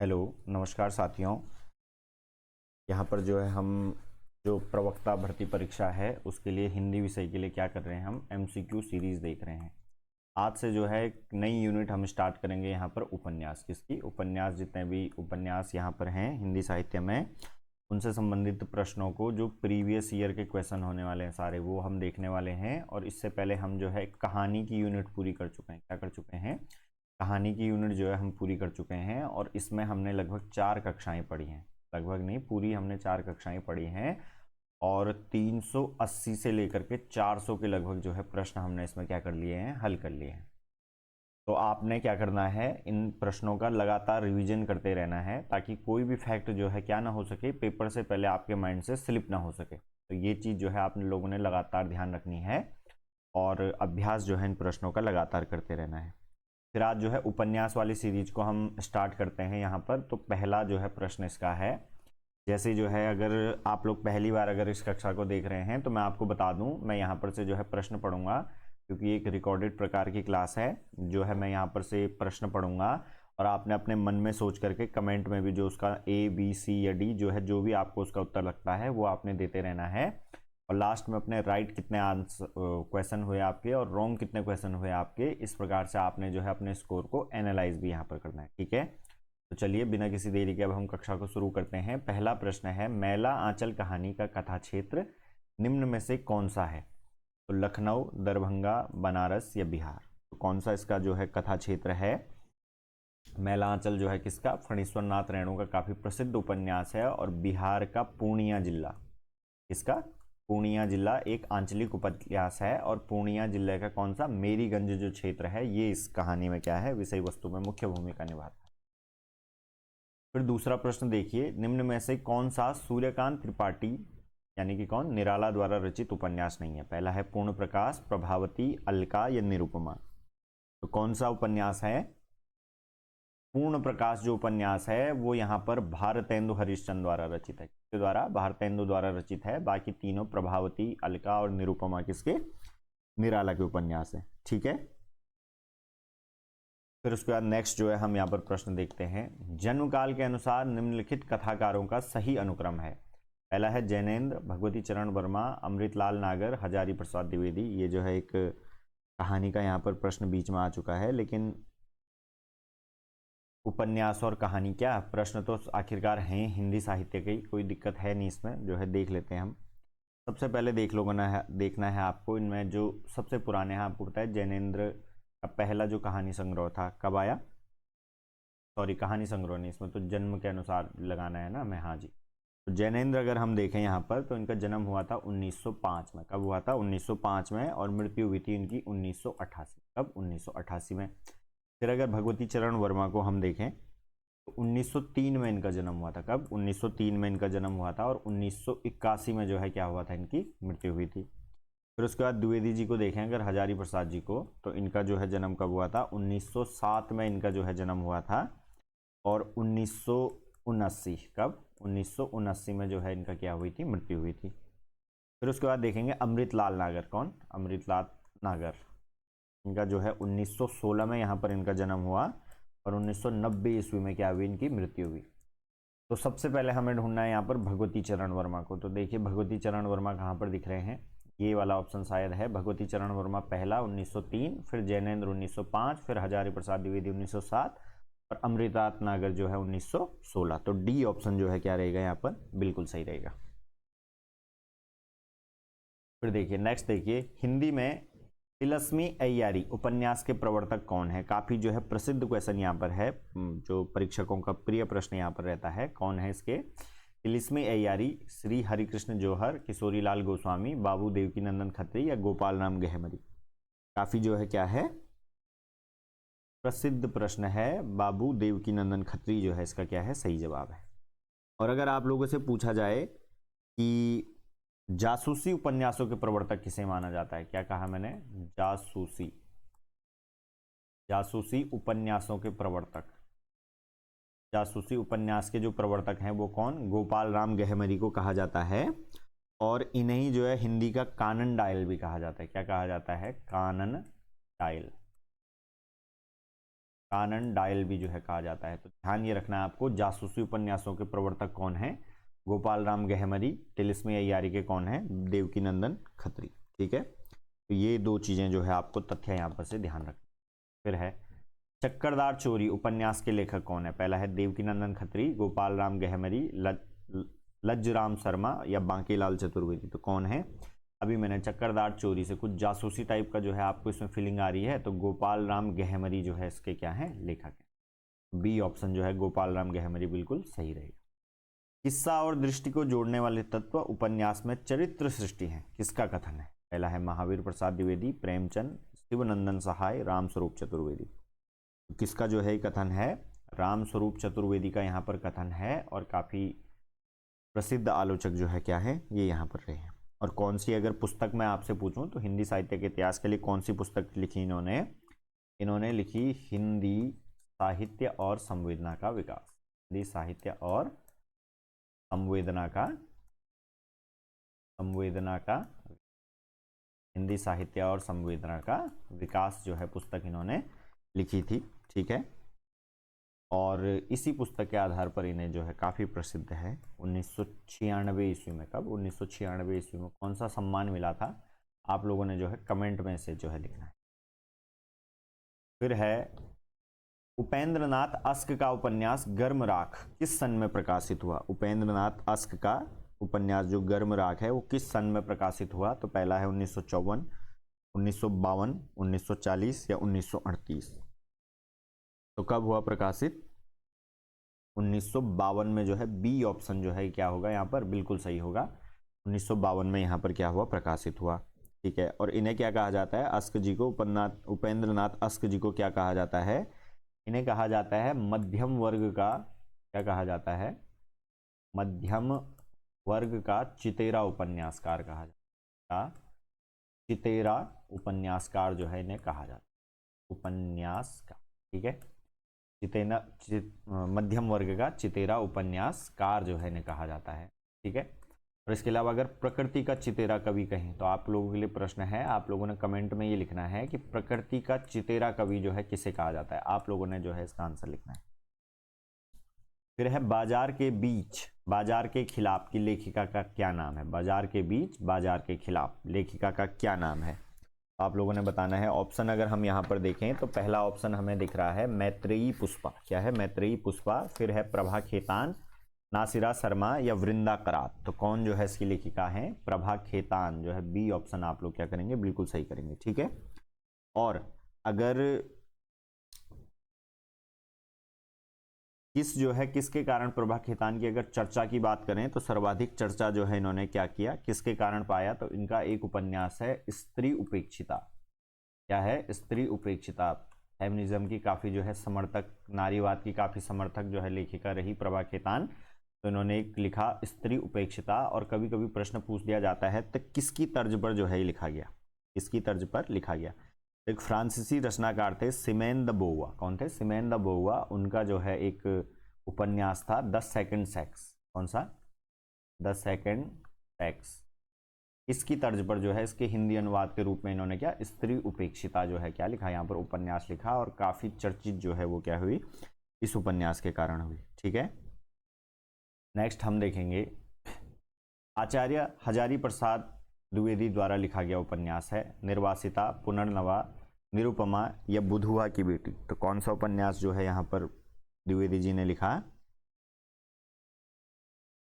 Hello, नमस्कार साथियों। यहाँ पर जो है हम जो प्रवक्ता भर्ती परीक्षा है उसके लिए हिंदी विषय के लिए क्या कर रहे हैं, हम एमसीक्यू सीरीज़ देख रहे हैं। आज से जो है एक नई यूनिट हम स्टार्ट करेंगे यहाँ पर उपन्यास किसकी, उपन्यास जितने भी उपन्यास यहाँ पर हैं हिंदी साहित्य में उनसे संबंधित प्रश्नों को जो प्रीवियस ईयर के क्वेश्चन होने वाले हैं सारे वो हम देखने वाले हैं। और इससे पहले हम जो है कहानी की यूनिट पूरी कर चुके हैं। क्या कर चुके हैं? कहानी की यूनिट जो है हम पूरी कर चुके हैं और इसमें हमने लगभग 4 कक्षाएं पढ़ी हैं। लगभग नहीं, पूरी हमने 4 कक्षाएं पढ़ी हैं और 380 से लेकर के 400 के लगभग जो है प्रश्न हमने इसमें क्या कर लिए हैं, हल कर लिए हैं। तो आपने क्या करना है, इन प्रश्नों का लगातार रिवीजन करते रहना है ताकि कोई भी फैक्ट जो है क्या ना हो सके, पेपर से पहले आपके माइंड से स्लिप ना हो सके। तो ये चीज़ जो है आप लोगों ने लगातार ध्यान रखनी है और अभ्यास जो है इन प्रश्नों का लगातार करते रहना है। फिर आज जो है उपन्यास वाली सीरीज को हम स्टार्ट करते हैं यहाँ पर। तो पहला जो है प्रश्न इसका है, जैसे जो है अगर आप लोग पहली बार अगर इस कक्षा को देख रहे हैं तो मैं आपको बता दूं, मैं यहाँ पर से जो है प्रश्न पढ़ूंगा क्योंकि एक रिकॉर्डेड प्रकार की क्लास है। जो है मैं यहाँ पर से प्रश्न पढ़ूंगा और आपने अपने मन में सोच करके कमेंट में भी जो उसका ए बी सी या डी जो है जो भी आपको उसका उत्तर लगता है वो आपने देते रहना है। और लास्ट में अपने राइट कितने आंसर क्वेश्चन हुए आपके और रॉन्ग कितने क्वेश्चन हुए आपके, इस प्रकार से आपने जो है अपने स्कोर को एनालाइज भी यहाँ पर करना है। ठीक है, तो चलिए बिना किसी देरी के अब हम कक्षा को शुरू करते हैं। पहला प्रश्न है, मैला आंचल कहानी का कथा क्षेत्र निम्न में से कौन सा है? तो लखनऊ, दरभंगा, बनारस या बिहार। तो कौन सा इसका जो है कथा क्षेत्र है? मैला आंचल जो है किसका, फणीश्वर नाथ रेणु का काफी प्रसिद्ध उपन्यास है और बिहार का पूर्णिया जिला, इसका पूर्णिया जिला एक आंचलिक उपन्यास है और पूर्णिया जिले का कौन सा, मेरीगंज जो क्षेत्र है ये इस कहानी में क्या है, विषय वस्तु में मुख्य भूमिका निभाता है। फिर दूसरा प्रश्न देखिए, निम्न में से कौन सा सूर्यकांत त्रिपाठी यानी कि कौन, निराला द्वारा रचित उपन्यास नहीं है? पहला है पूर्ण प्रकाश, प्रभावती, अलका या निरुपमा। तो कौन सा उपन्यास है? पूर्ण प्रकाश जो उपन्यास है वो यहाँ पर भारतेंदु हरिश्चंद्र द्वारा रचित है। किसके द्वारा? भारतेंदु द्वारा रचित है। बाकी तीनों प्रभावती, अलका और निरुपमा किसके, निराला के उपन्यास है। ठीक है, फिर उसके बाद नेक्स्ट जो है हम यहाँ पर प्रश्न देखते हैं, जन्म काल के अनुसार निम्नलिखित कथाकारों का सही अनुक्रम है। पहला है जैनेन्द्र, भगवती चरण वर्मा, अमृतलाल नागर, हजारी प्रसाद द्विवेदी। ये जो है एक कहानी का यहाँ पर प्रश्न बीच में आ चुका है, लेकिन उपन्यास और कहानी क्या, प्रश्न तो आखिरकार हैं हिंदी साहित्य के, कोई दिक्कत है नहीं इसमें। जो है देख लेते हैं हम। सबसे पहले देखना है आपको, इनमें जो सबसे पुराने हैं आपको पता है जैनेन्द्र का पहला जो कहानी संग्रह था कब आया, सॉरी कहानी संग्रह नहीं, इसमें तो जन्म के अनुसार लगाना है ना मैं, हाँ जी। तो जैनेन्द्र अगर हम देखें यहाँ पर तो इनका जन्म हुआ था 1905 में। कब हुआ था? 1905 में। और मृत्यु हुई थी इनकी 1988। कब? 1988 में। फिर अगर भगवती चरण वर्मा को हम देखें तो 1903 में इनका जन्म हुआ था। कब? 1903 में इनका जन्म हुआ था और 1981 में जो है क्या हुआ था, इनकी मृत्यु हुई थी। फिर उसके बाद द्विवेदी जी को देखें अगर, हजारी प्रसाद जी को, तो इनका जो है जन्म कब हुआ था? 1907 में इनका जो है जन्म हुआ था और 1979, कब? 1979 में जो है इनका क्या हुई थी, मृत्यु हुई थी। फिर उसके बाद देखेंगे अमृतलाल नागर। कौन? अमृतलाल नागर। इनका जो है 1916 में यहाँ पर इनका जन्म हुआ और 1990 ईस्वी में क्या हुई, इनकी मृत्यु हुई। तो सबसे पहले हमें ढूंढना है यहाँ पर भगवती चरण वर्मा को। तो देखिए भगवती चरण वर्मा कहाँ पर दिख रहे हैं, ये वाला ऑप्शन शायद है। भगवती चरण वर्मा पहला 1903, फिर जैनेन्द्र 1905, फिर हजारी प्रसाद द्विवेदी 1907 और अमृतनाथ नागर जो है 1916। तो डी ऑप्शन जो है क्या रहेगा यहाँ पर, बिल्कुल सही रहेगा। फिर देखिए नेक्स्ट, देखिए हिंदी में तिलस्मी अय्यारी उपन्यास के प्रवर्तक कौन है? काफी जो है प्रसिद्ध क्वेश्चन यहाँ पर है, जो परीक्षकों का प्रिय प्रश्न यहाँ पर रहता है। कौन है इसके? तिलिस्मी अय्यारी, श्री हरिकृष्ण जौहर, किशोरीलाल गोस्वामी, बाबू देवकीनंदन खत्री या गोपाल राम गहमरी। काफी जो है क्या है, प्रसिद्ध प्रश्न है। बाबू देवकीनंदन खत्री जो है इसका क्या है, सही जवाब है। और अगर आप लोगों से पूछा जाए कि जासूसी उपन्यासों के प्रवर्तक किसे माना जाता है, क्या कहा मैंने? जासूसी, जासूसी उपन्यासों के प्रवर्तक, जासूसी उपन्यास के जो प्रवर्तक हैं वो कौन? गोपाल राम गहमरी को कहा जाता है। और इन्हें जो है हिंदी का कानन डायल भी कहा जाता है। क्या कहा जाता है? कानन डायल। कानन डायल भी जो है कहा जाता है। तो ध्यान ये रखना है आपको, जासूसी उपन्यासों के प्रवर्तक कौन है? गोपाल राम गहमरी। तिलिस्मी अय्यारी के कौन है? देवकीनंदन खत्री। ठीक है, तो ये दो चीजें जो है आपको तथ्य यहाँ पर से ध्यान रखना। फिर है चक्करदार चोरी उपन्यास के लेखक कौन है? पहला है देवकीनंदन खत्री, गोपाल राम गहमरी, लज्जराम शर्मा या बांकीलाल चतुर्वेदी। तो कौन है? अभी मैंने चक्करदार चोरी से कुछ जासूसी टाइप का जो है आपको इसमें फीलिंग आ रही है, तो गोपाल राम गहमरी जो है इसके क्या है? लेखक है। बी ऑप्शन जो है गोपाल राम गहमरी बिल्कुल सही रहेगा। किस्सा और दृष्टि को जोड़ने वाले तत्व उपन्यास में चरित्र सृष्टि है, किसका कथन है? पहला है महावीर प्रसाद द्विवेदी, प्रेमचंद, शिवनंदन सहाय, रामस्वरूप चतुर्वेदी। तो किसका जो है कथन है? रामस्वरूप चतुर्वेदी का यहाँ पर कथन है, और काफी प्रसिद्ध आलोचक जो है क्या है? ये यहाँ पर रहे हैं। और कौन सी अगर पुस्तक मैं आपसे पूछूं तो हिंदी साहित्य के इतिहास के लिए कौन सी पुस्तक लिखी इन्होंने? इन्होंने लिखी हिंदी साहित्य और संवेदना का विकास। हिंदी साहित्य और संवेदना का हिंदी साहित्य और संवेदना का विकास जो है पुस्तक इन्होंने लिखी थी। ठीक है, और इसी पुस्तक के आधार पर इन्हें जो है काफी प्रसिद्ध है 1996 ईस्वी में। कब? 1996 ईस्वी में कौन सा सम्मान मिला था? आप लोगों ने जो है कमेंट में से जो है लिखना है। फिर है उपेंद्रनाथ अस्क का उपन्यास गर्म राख किस सन में प्रकाशित हुआ? उपेंद्रनाथ अस्क का उपन्यास जो गर्म राख है वो किस सन में प्रकाशित हुआ? तो पहला है 1954, 1952, 1940 या 1938। तो कब हुआ प्रकाशित? 1952 में जो है बी ऑप्शन जो है क्या होगा यहाँ पर? बिल्कुल सही होगा। 1952 में यहाँ पर क्या हुआ? प्रकाशित हुआ। ठीक है, और इन्हें क्या कहा जाता है? अस्क जी को, उपेंद्रनाथ अस्क जी को क्या कहा जाता है? इन्हें कहा जाता है मध्यम वर्ग का, क्या कहा जाता है? मध्यम वर्ग का चितेरा उपन्यासकार कहा जाता है। चितेरा उपन्यासकार जो है इन्हें कहा जाता है, उपन्यासकार। ठीक है, मध्यम वर्ग का चितेरा उपन्यासकार जो है इन्हें कहा जाता है। ठीक है, और इसके अलावा अगर प्रकृति का चितेरा कवि कहें तो आप लोगों के लिए प्रश्न है, आप लोगों ने कमेंट में ये लिखना है कि प्रकृति का चितेरा कवि जो है किसे कहा जाता है? आप लोगों ने जो है इसका आंसर लिखना है। फिर है बाजार के बीच बाजार के खिलाफ की लेखिका का क्या नाम है? बाजार के बीच बाजार के खिलाफ लेखिका का क्या नाम है? आप लोगों ने बताना है। ऑप्शन अगर हम यहाँ पर देखें तो पहला ऑप्शन हमें दिख रहा है मैत्रेयी पुष्पा। क्या है? मैत्रेयी पुष्पा। फिर है प्रभा खेतान, नासिरा शर्मा या वृंदा करात। तो कौन जो है इसकी लेखिका है? प्रभा खेतान जो है बी ऑप्शन आप लोग क्या करेंगे? बिल्कुल सही करेंगे। ठीक है, और अगर किस जो है किसके कारण प्रभा खेतान की अगर चर्चा की बात करें तो सर्वाधिक चर्चा जो है इन्होंने क्या किया, किसके कारण पाया? तो इनका एक उपन्यास है स्त्री उपेक्षिता। क्या है? स्त्री उपेक्षिता। फेमिनिज्म की काफी जो है समर्थक, नारीवाद की काफी समर्थक जो है लेखिका रही प्रभा खेतान। तो इन्होंने एक लिखा स्त्री उपेक्षिता। और कभी कभी प्रश्न पूछ दिया जाता है तो किसकी तर्ज पर जो है लिखा गया? किसकी तर्ज पर लिखा गया? एक फ्रांसीसी रचनाकार थे सिमेन द बोवा। कौन थे? सिमेन द बोवा। उनका जो है एक उपन्यास था 10 सेकंड सेक्स। कौन सा? 10 सेकंड सेक्स। इसकी तर्ज पर जो है इसके हिंदी अनुवाद के रूप में इन्होंने क्या? स्त्री उपेक्षिता जो है क्या लिखा? यहाँ पर उपन्यास लिखा, और काफी चर्चित जो है वो क्या हुई? इस उपन्यास के कारण हुई। ठीक है, नेक्स्ट हम देखेंगे आचार्य हजारी प्रसाद द्विवेदी द्वारा लिखा गया उपन्यास है निर्वासिता, पुनर्नवा, निरुपमा या बुधुआ की बेटी। तो कौन सा उपन्यास जो है यहाँ पर द्विवेदी जी ने लिखा?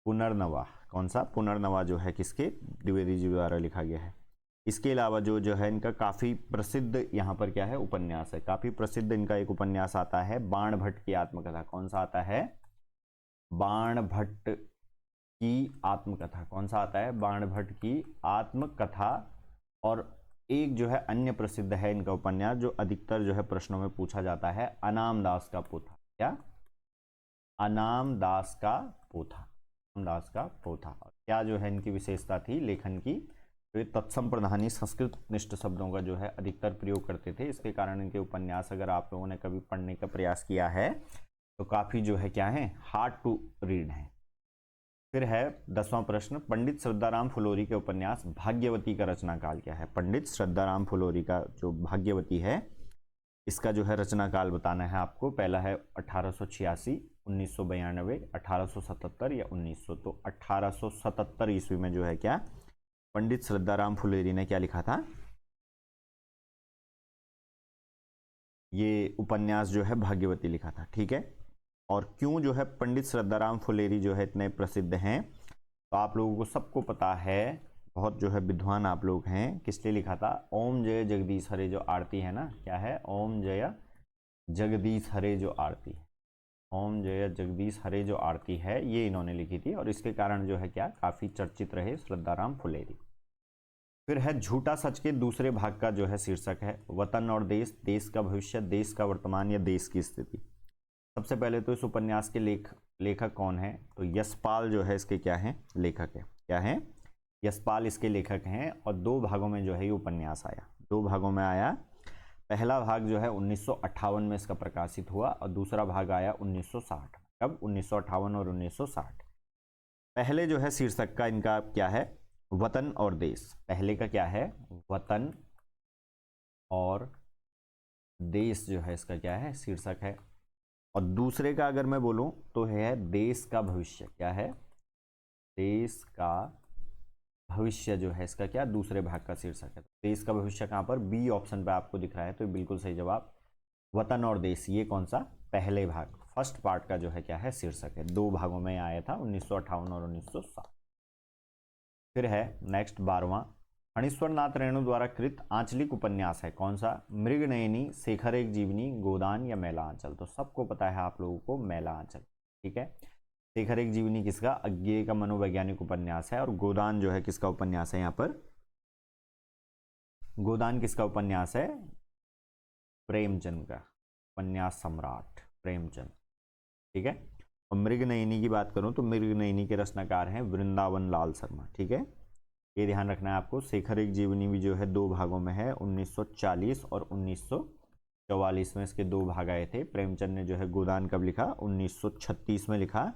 पुनर्नवा। कौन सा? पुनर्नवा जो है किसके? द्विवेदी जी द्वारा लिखा गया है। इसके अलावा जो है इनका काफी प्रसिद्ध यहाँ पर क्या है? उपन्यास है। काफी प्रसिद्ध इनका एक उपन्यास आता है बाण भट्ट की आत्मकथा। कौन सा आता है? बाण भट्ट की आत्मकथा। कौन सा आता है? बाण भट्ट की आत्मकथा। और एक जो है अन्य प्रसिद्ध है इनका उपन्यास जो अधिकतर जो है प्रश्नों में पूछा जाता है, अनाम दास का पोथा। क्या? अनाम दास का पोथा। अनाम दास का पोथा। क्या जो है इनकी विशेषता थी लेखन की? तो ये तत्सम प्रधानी संस्कृत निष्ठ शब्दों का जो है अधिकतर प्रयोग करते थे। इसके कारण इनके उपन्यास अगर आप लोगों ने कभी पढ़ने का प्रयास किया है तो काफी जो है क्या है? हार्ड टू रीड है। फिर है 10वां प्रश्न, पंडित श्रद्धाराम फुलोरी के उपन्यास भाग्यवती का रचना काल क्या है? पंडित श्रद्धाराम फुलोरी का जो भाग्यवती है इसका जो है रचना काल बताना है आपको। पहला है 1886, 1992, 1877 या 1900। तो 1877 ईस्वी में जो है क्या, पंडित श्रद्धाराम फुलेरी ने क्या लिखा था, ये उपन्यास जो है भाग्यवती लिखा था। ठीक है, और क्यों जो है पंडित श्रद्धाराम फुलेरी जो है इतने प्रसिद्ध हैं, तो आप लोगों को सबको पता है, बहुत जो है विद्वान आप लोग हैं। किस लिए लिखा था, ओम जय जगदीश हरे जो आरती है ना, क्या है, ओम जय जगदीश हरे जो आरती है, ओम जय जगदीश हरे जो आरती है, ये इन्होंने लिखी थी। और इसके कारण जो है क्या, काफी चर्चित रहे श्रद्धाराम फुलेरी। फिर है झूठा सच के दूसरे भाग का जो है शीर्षक है वतन और देश, देश का भविष्य, देश का वर्तमान या देश की स्थिति। सबसे पहले तो इस उपन्यास के लेखक कौन है, तो यशपाल जो है इसके क्या है, लेखक है। क्या है, यशपाल इसके लेखक हैं। और दो भागों में जो है ये उपन्यास आया, दो भागों में आया। पहला भाग जो है 1958 में इसका प्रकाशित हुआ और दूसरा भाग आया 1960। कब, 1958 और 1960। पहले जो है शीर्षक का इनका क्या है, वतन और देश। पहले का क्या है, वतन और देश जो है इसका क्या है, शीर्षक है। और दूसरे का अगर मैं बोलूं तो है देश का भविष्य। क्या है, देश का भविष्य जो है इसका क्या, दूसरे भाग का शीर्षक है। देश का भविष्य कहां पर, बी ऑप्शन पे आपको दिख रहा है, तो बिल्कुल सही जवाब। वतन और देश, ये कौन सा, पहले भाग, फर्स्ट पार्ट का जो है क्या है, शीर्षक है। दो भागों में आया था, 1958 और 1960। फिर है नेक्स्ट 12वां, फणीश्वर नाथ रेणु द्वारा कृत आंचलिक उपन्यास है कौन सा, मृगनयनी, शेखर एक जीवनी, गोदान या मैला आंचल। तो सबको पता है आप लोगों को मैला आंचल। ठीक है, शेखर एक जीवनी किसका, अज्ञेय का मनोवैज्ञानिक उपन्यास है। और गोदान जो है किसका उपन्यास है, यहाँ पर गोदान किसका उपन्यास है, प्रेमचंद का, उपन्यास सम्राट प्रेमचंद। ठीक है, और मृगनयनी की बात करूं तो मृगनयनी के रचनाकार हैं वृंदावन लाल शर्मा। ठीक है, ये ध्यान रखना है आपको। शेखर एक जीवनी भी जो है दो भागों में है, 1940 और 1944 में इसके दो भाग आए थे। प्रेमचंद ने जो है गोदान कब लिखा, 1936 में लिखा।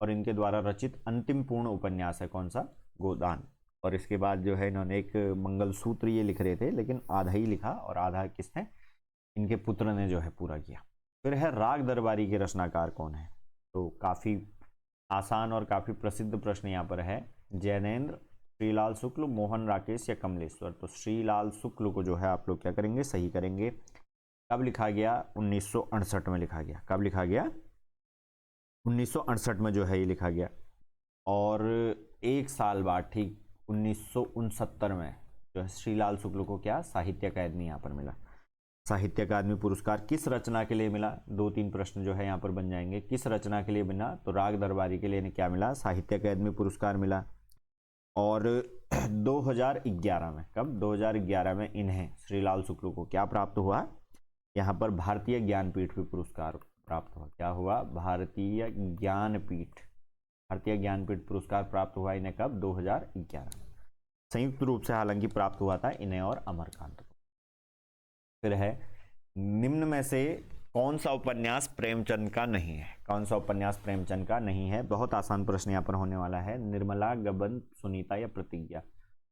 और इनके द्वारा रचित अंतिम पूर्ण उपन्यास है कौन सा, गोदान। और इसके बाद जो है इन्होंने एक मंगलसूत्र ये लिख रहे थे, लेकिन आधा ही लिखा और आधा किसने, इनके पुत्र ने जो है पूरा किया। फिर है राग दरबारी के रचनाकार कौन है, तो काफी आसान और काफी प्रसिद्ध प्रश्न यहाँ पर है। जैनेन्द्र, श्रीलाल शुक्ल, मोहन राकेश या कमलेश्वर। तो श्रीलाल शुक्ल को जो है आप लोग क्या करेंगे, सही करेंगे। कब लिखा गया, 1968 में लिखा गया। कब लिखा गया, 1968 में जो है ये लिखा गया। और एक साल बाद ठीक 1969 में जो है श्रीलाल शुक्ल को क्या, साहित्य अकादमी यहाँ पर मिला। साहित्य अकादमी पुरस्कार किस रचना के लिए मिला, दो तीन प्रश्न जो है यहाँ पर बन जाएंगे। किस रचना के लिए मिला, तो राग दरबारी के लिए इन्हें क्या मिला, साहित्य अकादमी पुरस्कार मिला। और 2011 में, कब, 2011 में इन्हें श्रीलाल शुक्ल को क्या प्राप्त हुआ, यहाँ पर भारतीय ज्ञानपीठ भी पुरस्कार प्राप्त हुआ। क्या हुआ, भारतीय ज्ञानपीठ पुरस्कार प्राप्त हुआ इन्हें कब, 2011। संयुक्त रूप से हालांकि प्राप्त हुआ था इन्हें और अमरकांत को। फिर है निम्न में से कौन सा उपन्यास प्रेमचंद का नहीं है, कौन सा उपन्यास प्रेमचंद का नहीं है। बहुत आसान प्रश्न यहाँ पर होने वाला है। निर्मला, गबन, सुनीता या प्रतिज्ञा।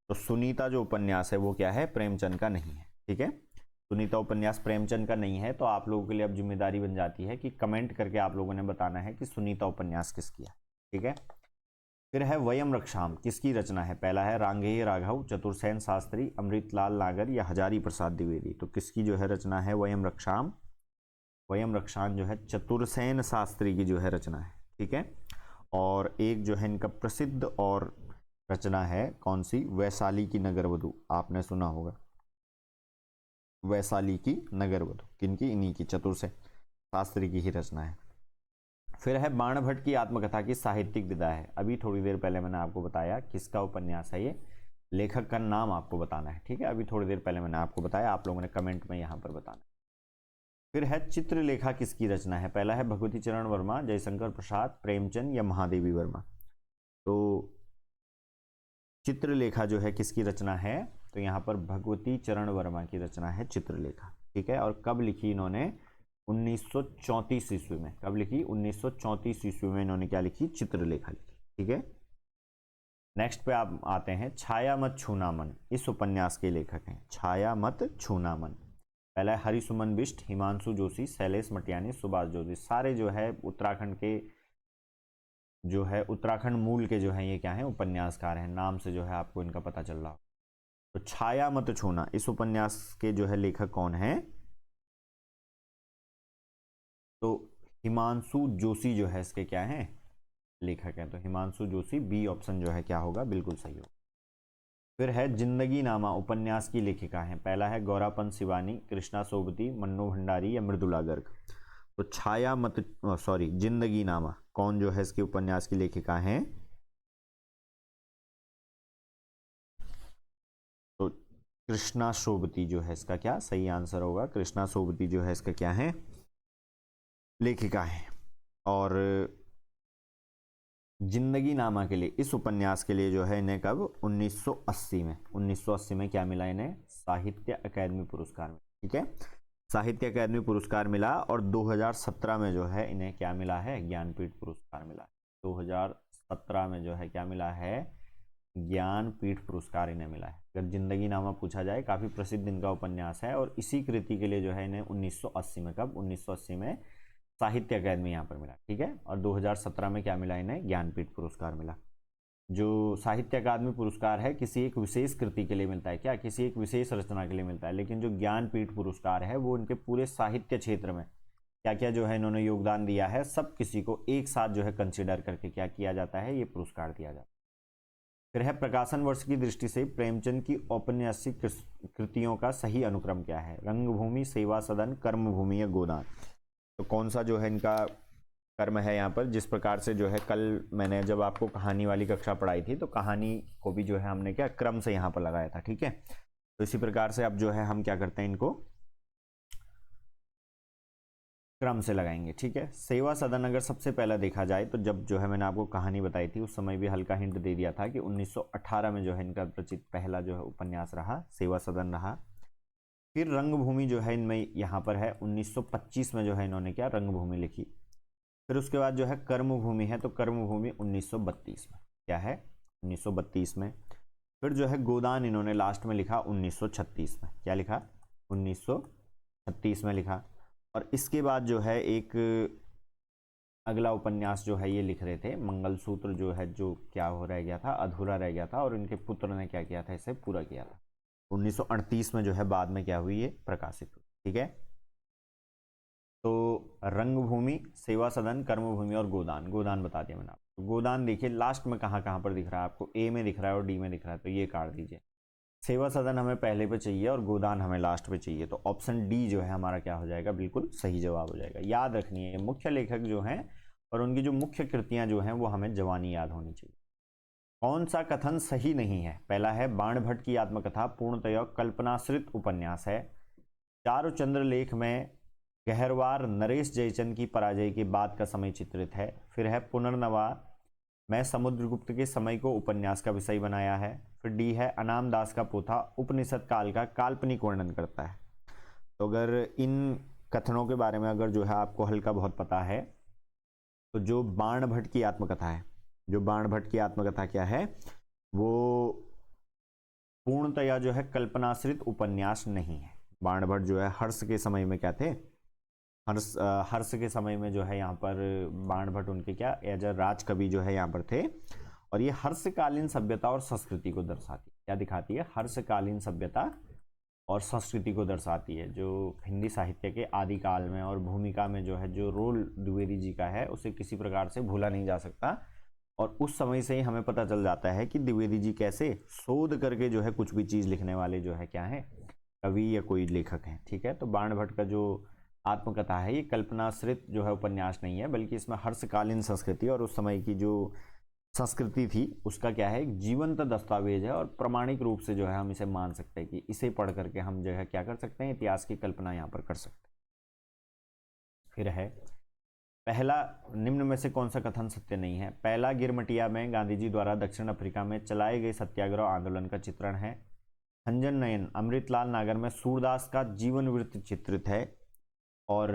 तो सुनीता जो उपन्यास है वो क्या है, प्रेमचंद का नहीं है। ठीक है, सुनीता उपन्यास प्रेमचंद का नहीं है। तो आप लोगों के लिए अब जिम्मेदारी बन जाती है कि कमेंट करके आप लोगों ने बताना है कि सुनीता उपन्यास किसकी है। ठीक है, फिर है वयम रक्षाम, किसकी रचना है। पहला है रांगेय राघव, चतुर्सेन शास्त्री, अमृतलाल नागर या हजारी प्रसाद द्विवेदी। तो किसकी जो है रचना है वयम रक्षाम, वयम रक्षाम जो है चतुर्सेन शास्त्री की जो है रचना है। ठीक है, और एक जो है इनका प्रसिद्ध और रचना है कौन सी, वैशाली की नगरवधु, आपने सुना होगा वैशाली की नगरवधु, किनकी, इन्हीं की, चतुर्सेन शास्त्री की ही रचना है। फिर है बाणभट्ट की आत्मकथा की साहित्यिक विधा है। अभी थोड़ी देर पहले मैंने आपको बताया किसका उपन्यास है ये, लेखक का नाम आपको बताना है। ठीक है, अभी थोड़ी देर पहले मैंने आपको बताया, आप लोगों ने कमेंट में यहाँ पर बताना है। फिर है चित्रलेखा किसकी रचना है। पहला है भगवती चरण वर्मा, जयशंकर प्रसाद, प्रेमचंद या महादेवी वर्मा। तो चित्रलेखा जो है किसकी रचना है, तो यहाँ पर भगवती चरण वर्मा की रचना है चित्रलेखा। ठीक है, और कब लिखी इन्होंने, 1934 ईस्वी में। कब लिखी, 1934 ईस्वी में इन्होंने क्या लिखी, चित्रलेखा लिखी। ठीक है, नेक्स्ट पे आप आते हैं छाया मत छूना मन, इस उपन्यास के लेखक हैं छाया मत छूना मन। पहला है हरिसुमन बिष्ट, हिमांशु जोशी, शैलेश मटियानी, सुभाष जोशी। सारे जो है उत्तराखंड के जो है उत्तराखंड मूल के जो है ये क्या है उपन्यासकार हैं। नाम से जो है आपको इनका पता चल रहा हो। तो छाया मत छूना इस उपन्यास के जो है लेखक कौन है? तो हिमांशु जोशी जो है इसके क्या है लेखक हैं। तो हिमांशु जोशी, बी ऑप्शन जो है क्या होगा बिल्कुल सही होगा। फिर है जिंदगी नामा उपन्यास की लेखिका है। पहला है गौरापन शिवानी, कृष्णा सोबती, मन्नू भंडारी या मृदुला गर्ग। तो छाया मत सॉरी जिंदगी नामा कौन जो है इसके उपन्यास की लेखिका है? तो कृष्णा सोबती जो है इसका क्या सही आंसर होगा। कृष्णा सोबती जो है इसका क्या है लेखिका है। और जिंदगी नामा के लिए इस उपन्यास के लिए जो है इन्हें कब 1980 में क्या मिला इन्हें साहित्य अकादमी पुरस्कार में। ठीक है, साहित्य अकादमी पुरस्कार मिला। और 2017 में जो है इन्हें क्या मिला है ज्ञानपीठ पुरस्कार मिला। 2017 में जो है क्या मिला है ज्ञानपीठ पुरस्कार इन्हें मिला है। अगर जिंदगी नामा पूछा जाए काफी प्रसिद्ध इनका उपन्यास है और इसी कृति के लिए जो है इन्हें 1980 में कब 1980 में साहित्य अकादमी यहाँ पर मिला। ठीक है, और 2017 में क्या मिला इन्हें ज्ञानपीठ पुरस्कार मिला। जो साहित्य अकादमी पुरस्कार है किसी एक विशेष कृति के लिए मिलता है, क्या किसी एक विशेष रचना के लिए मिलता है। लेकिन जो ज्ञानपीठ पुरस्कार है वो इनके पूरे साहित्य क्षेत्र में क्या क्या जो है इन्होंने योगदान दिया है सब किसी को एक साथ जो है कंसिडर करके क्या किया जाता है ये पुरस्कार दिया जाता है। फिर है प्रकाशन वर्ष की दृष्टि से प्रेमचंद की औपन्यासिक कृतियों का सही अनुक्रम क्या है? रंगभूमि, सेवा सदन, कर्मभूमि या गोदान। तो कौन सा जो है इनका कर्म है यहाँ पर? जिस प्रकार से जो है कल मैंने जब आपको कहानी वाली कक्षा पढ़ाई थी तो कहानी को भी जो है हमने क्या क्रम से यहाँ पर लगाया था। ठीक है, तो इसी प्रकार से अब जो है हम क्या करते हैं इनको क्रम से लगाएंगे। ठीक है, सेवा सदन अगर सबसे पहला देखा जाए तो जब जो है मैंने आपको कहानी बताई थी उस समय भी हल्का हिंट दे दिया था कि 1918 में जो है इनका रचित पहला जो है उपन्यास रहा सेवा सदन रहा। फिर रंगभूमि जो है इनमें यहाँ पर है 1925 में जो है इन्होंने क्या रंगभूमि लिखी। फिर उसके बाद जो है कर्मभूमि है तो कर्मभूमि 1932 में क्या है 1932 में। फिर जो है गोदान इन्होंने लास्ट में लिखा 1936 में। क्या लिखा 1936 में लिखा। और इसके बाद जो है एक अगला उपन्यास जो है ये लिख रहे थे मंगलसूत्र जो है जो क्या हो रह गया था अधूरा रह गया था और इनके पुत्र ने क्या किया था इसे पूरा किया था। 1938 में जो है बाद में क्या हुई ये प्रकाशित हुई। ठीक है, तो रंगभूमि, सेवा सदन, कर्मभूमि और गोदान। गोदान बता दिया मैंने आपको। गोदान देखिए लास्ट में कहाँ कहाँ पर दिख रहा है आपको, ए में दिख रहा है और डी में दिख रहा है तो ये काट दीजिए। सेवा सदन हमें पहले पे चाहिए और गोदान हमें लास्ट पे चाहिए तो ऑप्शन डी जो है हमारा क्या हो जाएगा बिल्कुल सही जवाब हो जाएगा। याद रखनी है मुख्य लेखक जो हैं और उनकी जो मुख्य कृतियां जो हैं वो हमें जवानी याद होनी चाहिए। कौन सा कथन सही नहीं है? पहला है बाणभट्ट की आत्मकथा पूर्णतया कल्पनाश्रित उपन्यास है। चारुचंद्र लेख में गहरवार नरेश जयचंद की पराजय के बाद का समय चित्रित है। फिर है पुनर्नवा मैं समुद्रगुप्त के समय को उपन्यास का विषय बनाया है। फिर डी है अनाम दास का पोथा उपनिषद काल का काल्पनिक वर्णन करता है। तो अगर इन कथनों के बारे में अगर जो है आपको हल्का बहुत पता है तो जो बाणभट्ट की आत्मकथा है, जो बाणभट्ट की आत्मकथा क्या है वो पूर्णतया जो है कल्पनाश्रित उपन्यास नहीं है। बाणभट्ट जो है हर्ष के समय में क्या थे हर्ष के समय में जो है यहाँ पर बाणभट्ट उनके क्या एज अ राजकवि जो है यहाँ पर थे। और ये हर्षकालीन सभ्यता और संस्कृति को दर्शाती है। क्या दिखाती है? हर्षकालीन सभ्यता और संस्कृति को दर्शाती है। जो हिंदी साहित्य के आदिकाल में और भूमिका में जो है जो रोल द्विवेदी जी का है उसे किसी प्रकार से भूला नहीं जा सकता। और उस समय से ही हमें पता चल जाता है कि द्विवेदी जी कैसे शोध करके जो है कुछ भी चीज़ लिखने वाले जो है क्या है कवि या कोई लेखक हैं। ठीक है, तो बाणभट्ट का जो आत्मकथा है ये कल्पनाश्रित जो है उपन्यास नहीं है बल्कि इसमें हर्षकालीन संस्कृति और उस समय की जो संस्कृति थी उसका क्या है एक जीवंत दस्तावेज है और प्रमाणिक रूप से जो है हम इसे मान सकते हैं कि इसे पढ़ करके हम जो है क्या कर सकते हैं इतिहास की कल्पना यहाँ पर कर सकते हैं। फिर है पहला निम्न में से कौन सा कथन सत्य नहीं है? पहला गिरमटिया में गांधी जी द्वारा दक्षिण अफ्रीका में चलाए गए सत्याग्रह आंदोलन का चित्रण है। खंजन नयन अमृतलाल नागर में सूरदास का जीवन वृत्त चित्रित है। और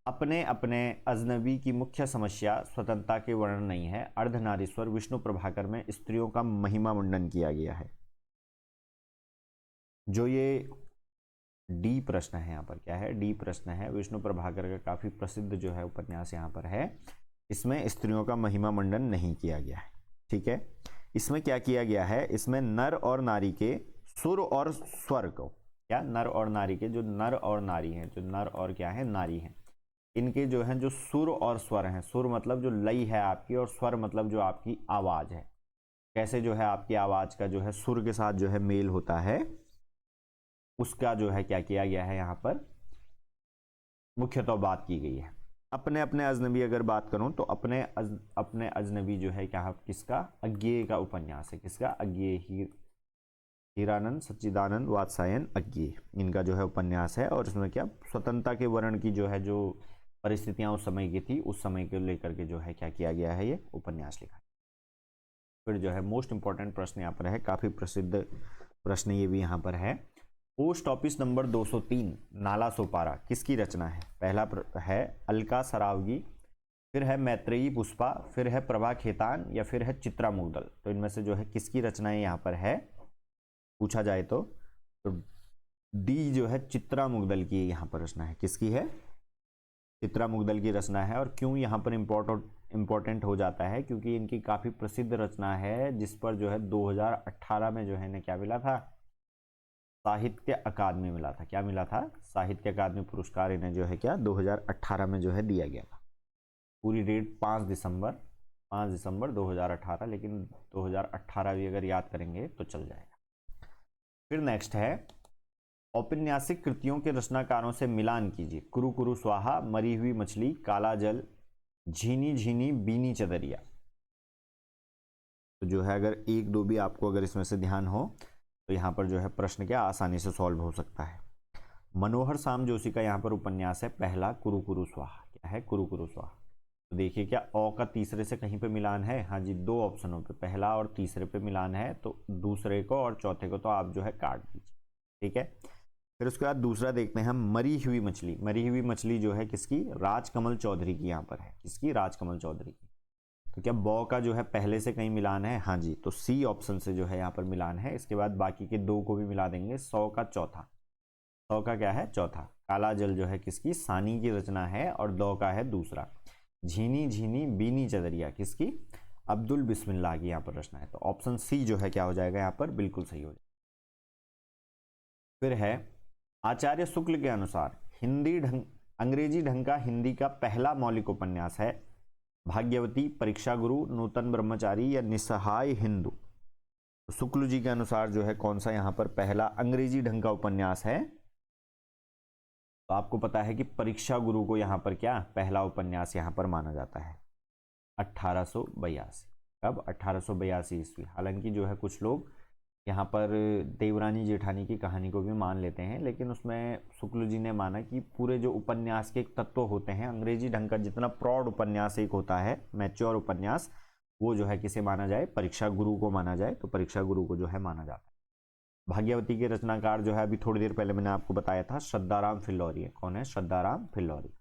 अपने अपने अजनबी की मुख्य समस्या स्वतंत्रता के वर्णन नहीं है। अर्धनारीश्वर विष्णु प्रभाकर में स्त्रियों का महिमा मुंडन किया गया है। जो ये डी प्रश्न है यहाँ पर, क्या है, डी प्रश्न है। विष्णु प्रभाकर का काफी प्रसिद्ध जो है उपन्यास यहाँ पर है। इसमें स्त्रियों का महिमा मंडन नहीं किया गया है, ठीक है। इसमें क्या किया गया है, इसमें नर और नारी के सुर और स्वर को, क्या, नर और नारी के, जो नर और नारी हैं, जो नर और क्या है, नारी हैं, इनके जो है जो सुर और स्वर हैं, सुर मतलब जो लय है आपकी, और स्वर मतलब जो आपकी आवाज है, कैसे जो है आपकी आवाज का जो है सुर के साथ जो है मेल होता है, उसका जो है क्या किया गया है यहाँ पर मुख्यतः बात की गई है। अपने अपने अजनबी अगर बात करूं तो अपने अजनबी जो है क्या, किसका, अज्ञेय का उपन्यास है, किसका, अज्ञेय, हीरानंद सच्चिदानंद वात्सायन अज्ञेय, इनका जो है उपन्यास है। और इसमें क्या, स्वतंत्रता के वर्ण की जो है जो परिस्थितियां उस समय की थी, उस समय को लेकर के जो है क्या किया गया है, ये उपन्यास लिखा। फिर जो है मोस्ट इंपॉर्टेंट प्रश्न यहाँ पर है, काफी प्रसिद्ध प्रश्न ये भी यहाँ पर है। Post office number 203 Nala Sopara किसकी रचना है? पहला है अलका सरावगी, फिर है मैत्रेयी पुष्पा, फिर है प्रभा खेतान, या फिर है चित्रा मुगदल। तो इनमें से जो है किसकी रचनाएं यहाँ पर है पूछा जाए तो डी जो है चित्रा मुगदल की यहाँ पर रचना है। किसकी है? चित्रा मुगदल की रचना है। और क्यों यहाँ पर इम्पोर्टेंट हो जाता है, क्योंकि इनकी काफी प्रसिद्ध रचना है जिस पर जो है 2018 में जो है इन्हें क्या मिला था, साहित्य अकादमी मिला था। क्या मिला था? साहित्य अकादमी पुरस्कार इन्हें जो है क्या 2018 में जो है दिया गया था। पूरी डेट 5 दिसंबर 2018, लेकिन 2018 भी अगर याद करेंगे तो चल जाएगा। फिर नेक्स्ट है औपन्यासिक कृतियों के रचनाकारों से मिलान कीजिए। कुरु कुरु स्वाहा, मरी हुई मछली, काला जल, झीनी झीनी बीनी चदरिया। तो जो है अगर एक दो भी आपको अगर इसमें से ध्यान हो तो यहाँ पर जो है प्रश्न क्या आसानी से सॉल्व हो सकता है। मनोहर साम जोशी का यहाँ पर उपन्यास है पहला कुरु कुरु स्वाहा। क्या है? कुरु कुरु स्वाहा। तो देखिए क्या औ का तीसरे से कहीं पे मिलान है? हाँ जी, दो ऑप्शनों पे, पहला और तीसरे पे मिलान है, तो दूसरे को और चौथे को तो आप जो है काट दीजिए, ठीक है। फिर उसके बाद दूसरा देखते हैं हम, मरी हुई मछली। मरी हुई मछली जो है किसकी? राजकमल चौधरी की यहाँ पर है। किसकी? राजकमल चौधरी की। तो क्या बॉ का जो है पहले से कहीं मिलान है? हाँ जी, तो सी ऑप्शन से जो है यहाँ पर मिलान है। इसके बाद बाकी के दो को भी मिला देंगे। 100 का चौथा, 100 का क्या है? चौथा। काला जल जो है किसकी? सानी की रचना है, और 2 का है दूसरा। झीनी झीनी बीनी चदरिया किसकी? अब्दुल बिस्मिल्लाह की यहाँ पर रचना है। तो ऑप्शन सी जो है क्या हो जाएगा यहाँ पर बिल्कुल सही हो जाएगा। फिर है आचार्य शुक्ल के अनुसार अंग्रेजी ढंग का हिंदी का पहला मौलिक उपन्यास है भाग्यवती, परीक्षा गुरु, नूतन ब्रह्मचारी, या निस्सहाय हिंदू। तो शुक्ल जी के अनुसार जो है कौन सा यहाँ पर पहला अंग्रेजी ढंग का उपन्यास है? तो आपको पता है कि परीक्षा गुरु को यहाँ पर क्या पहला उपन्यास यहाँ पर माना जाता है 1882। कब? 1882 ईस्वी। हालांकि जो है कुछ लोग यहाँ पर देवरानी जेठानी की कहानी को भी मान लेते हैं, लेकिन उसमें शुक्ल जी ने माना कि पूरे जो उपन्यास के तत्व होते हैं, अंग्रेजी ढंग का जितना प्रौढ़ उपन्यास एक होता है, मैच्योर उपन्यास, वो जो है किसे माना जाए? परीक्षा गुरु को माना जाए। तो परीक्षा गुरु को जो है माना जाता है। भाग्यवती के रचनाकार जो है अभी थोड़ी देर पहले मैंने आपको बताया था, श्रद्धाराम फिल्लौरी है। कौन है? श्रद्धाराम फिल्लौरी।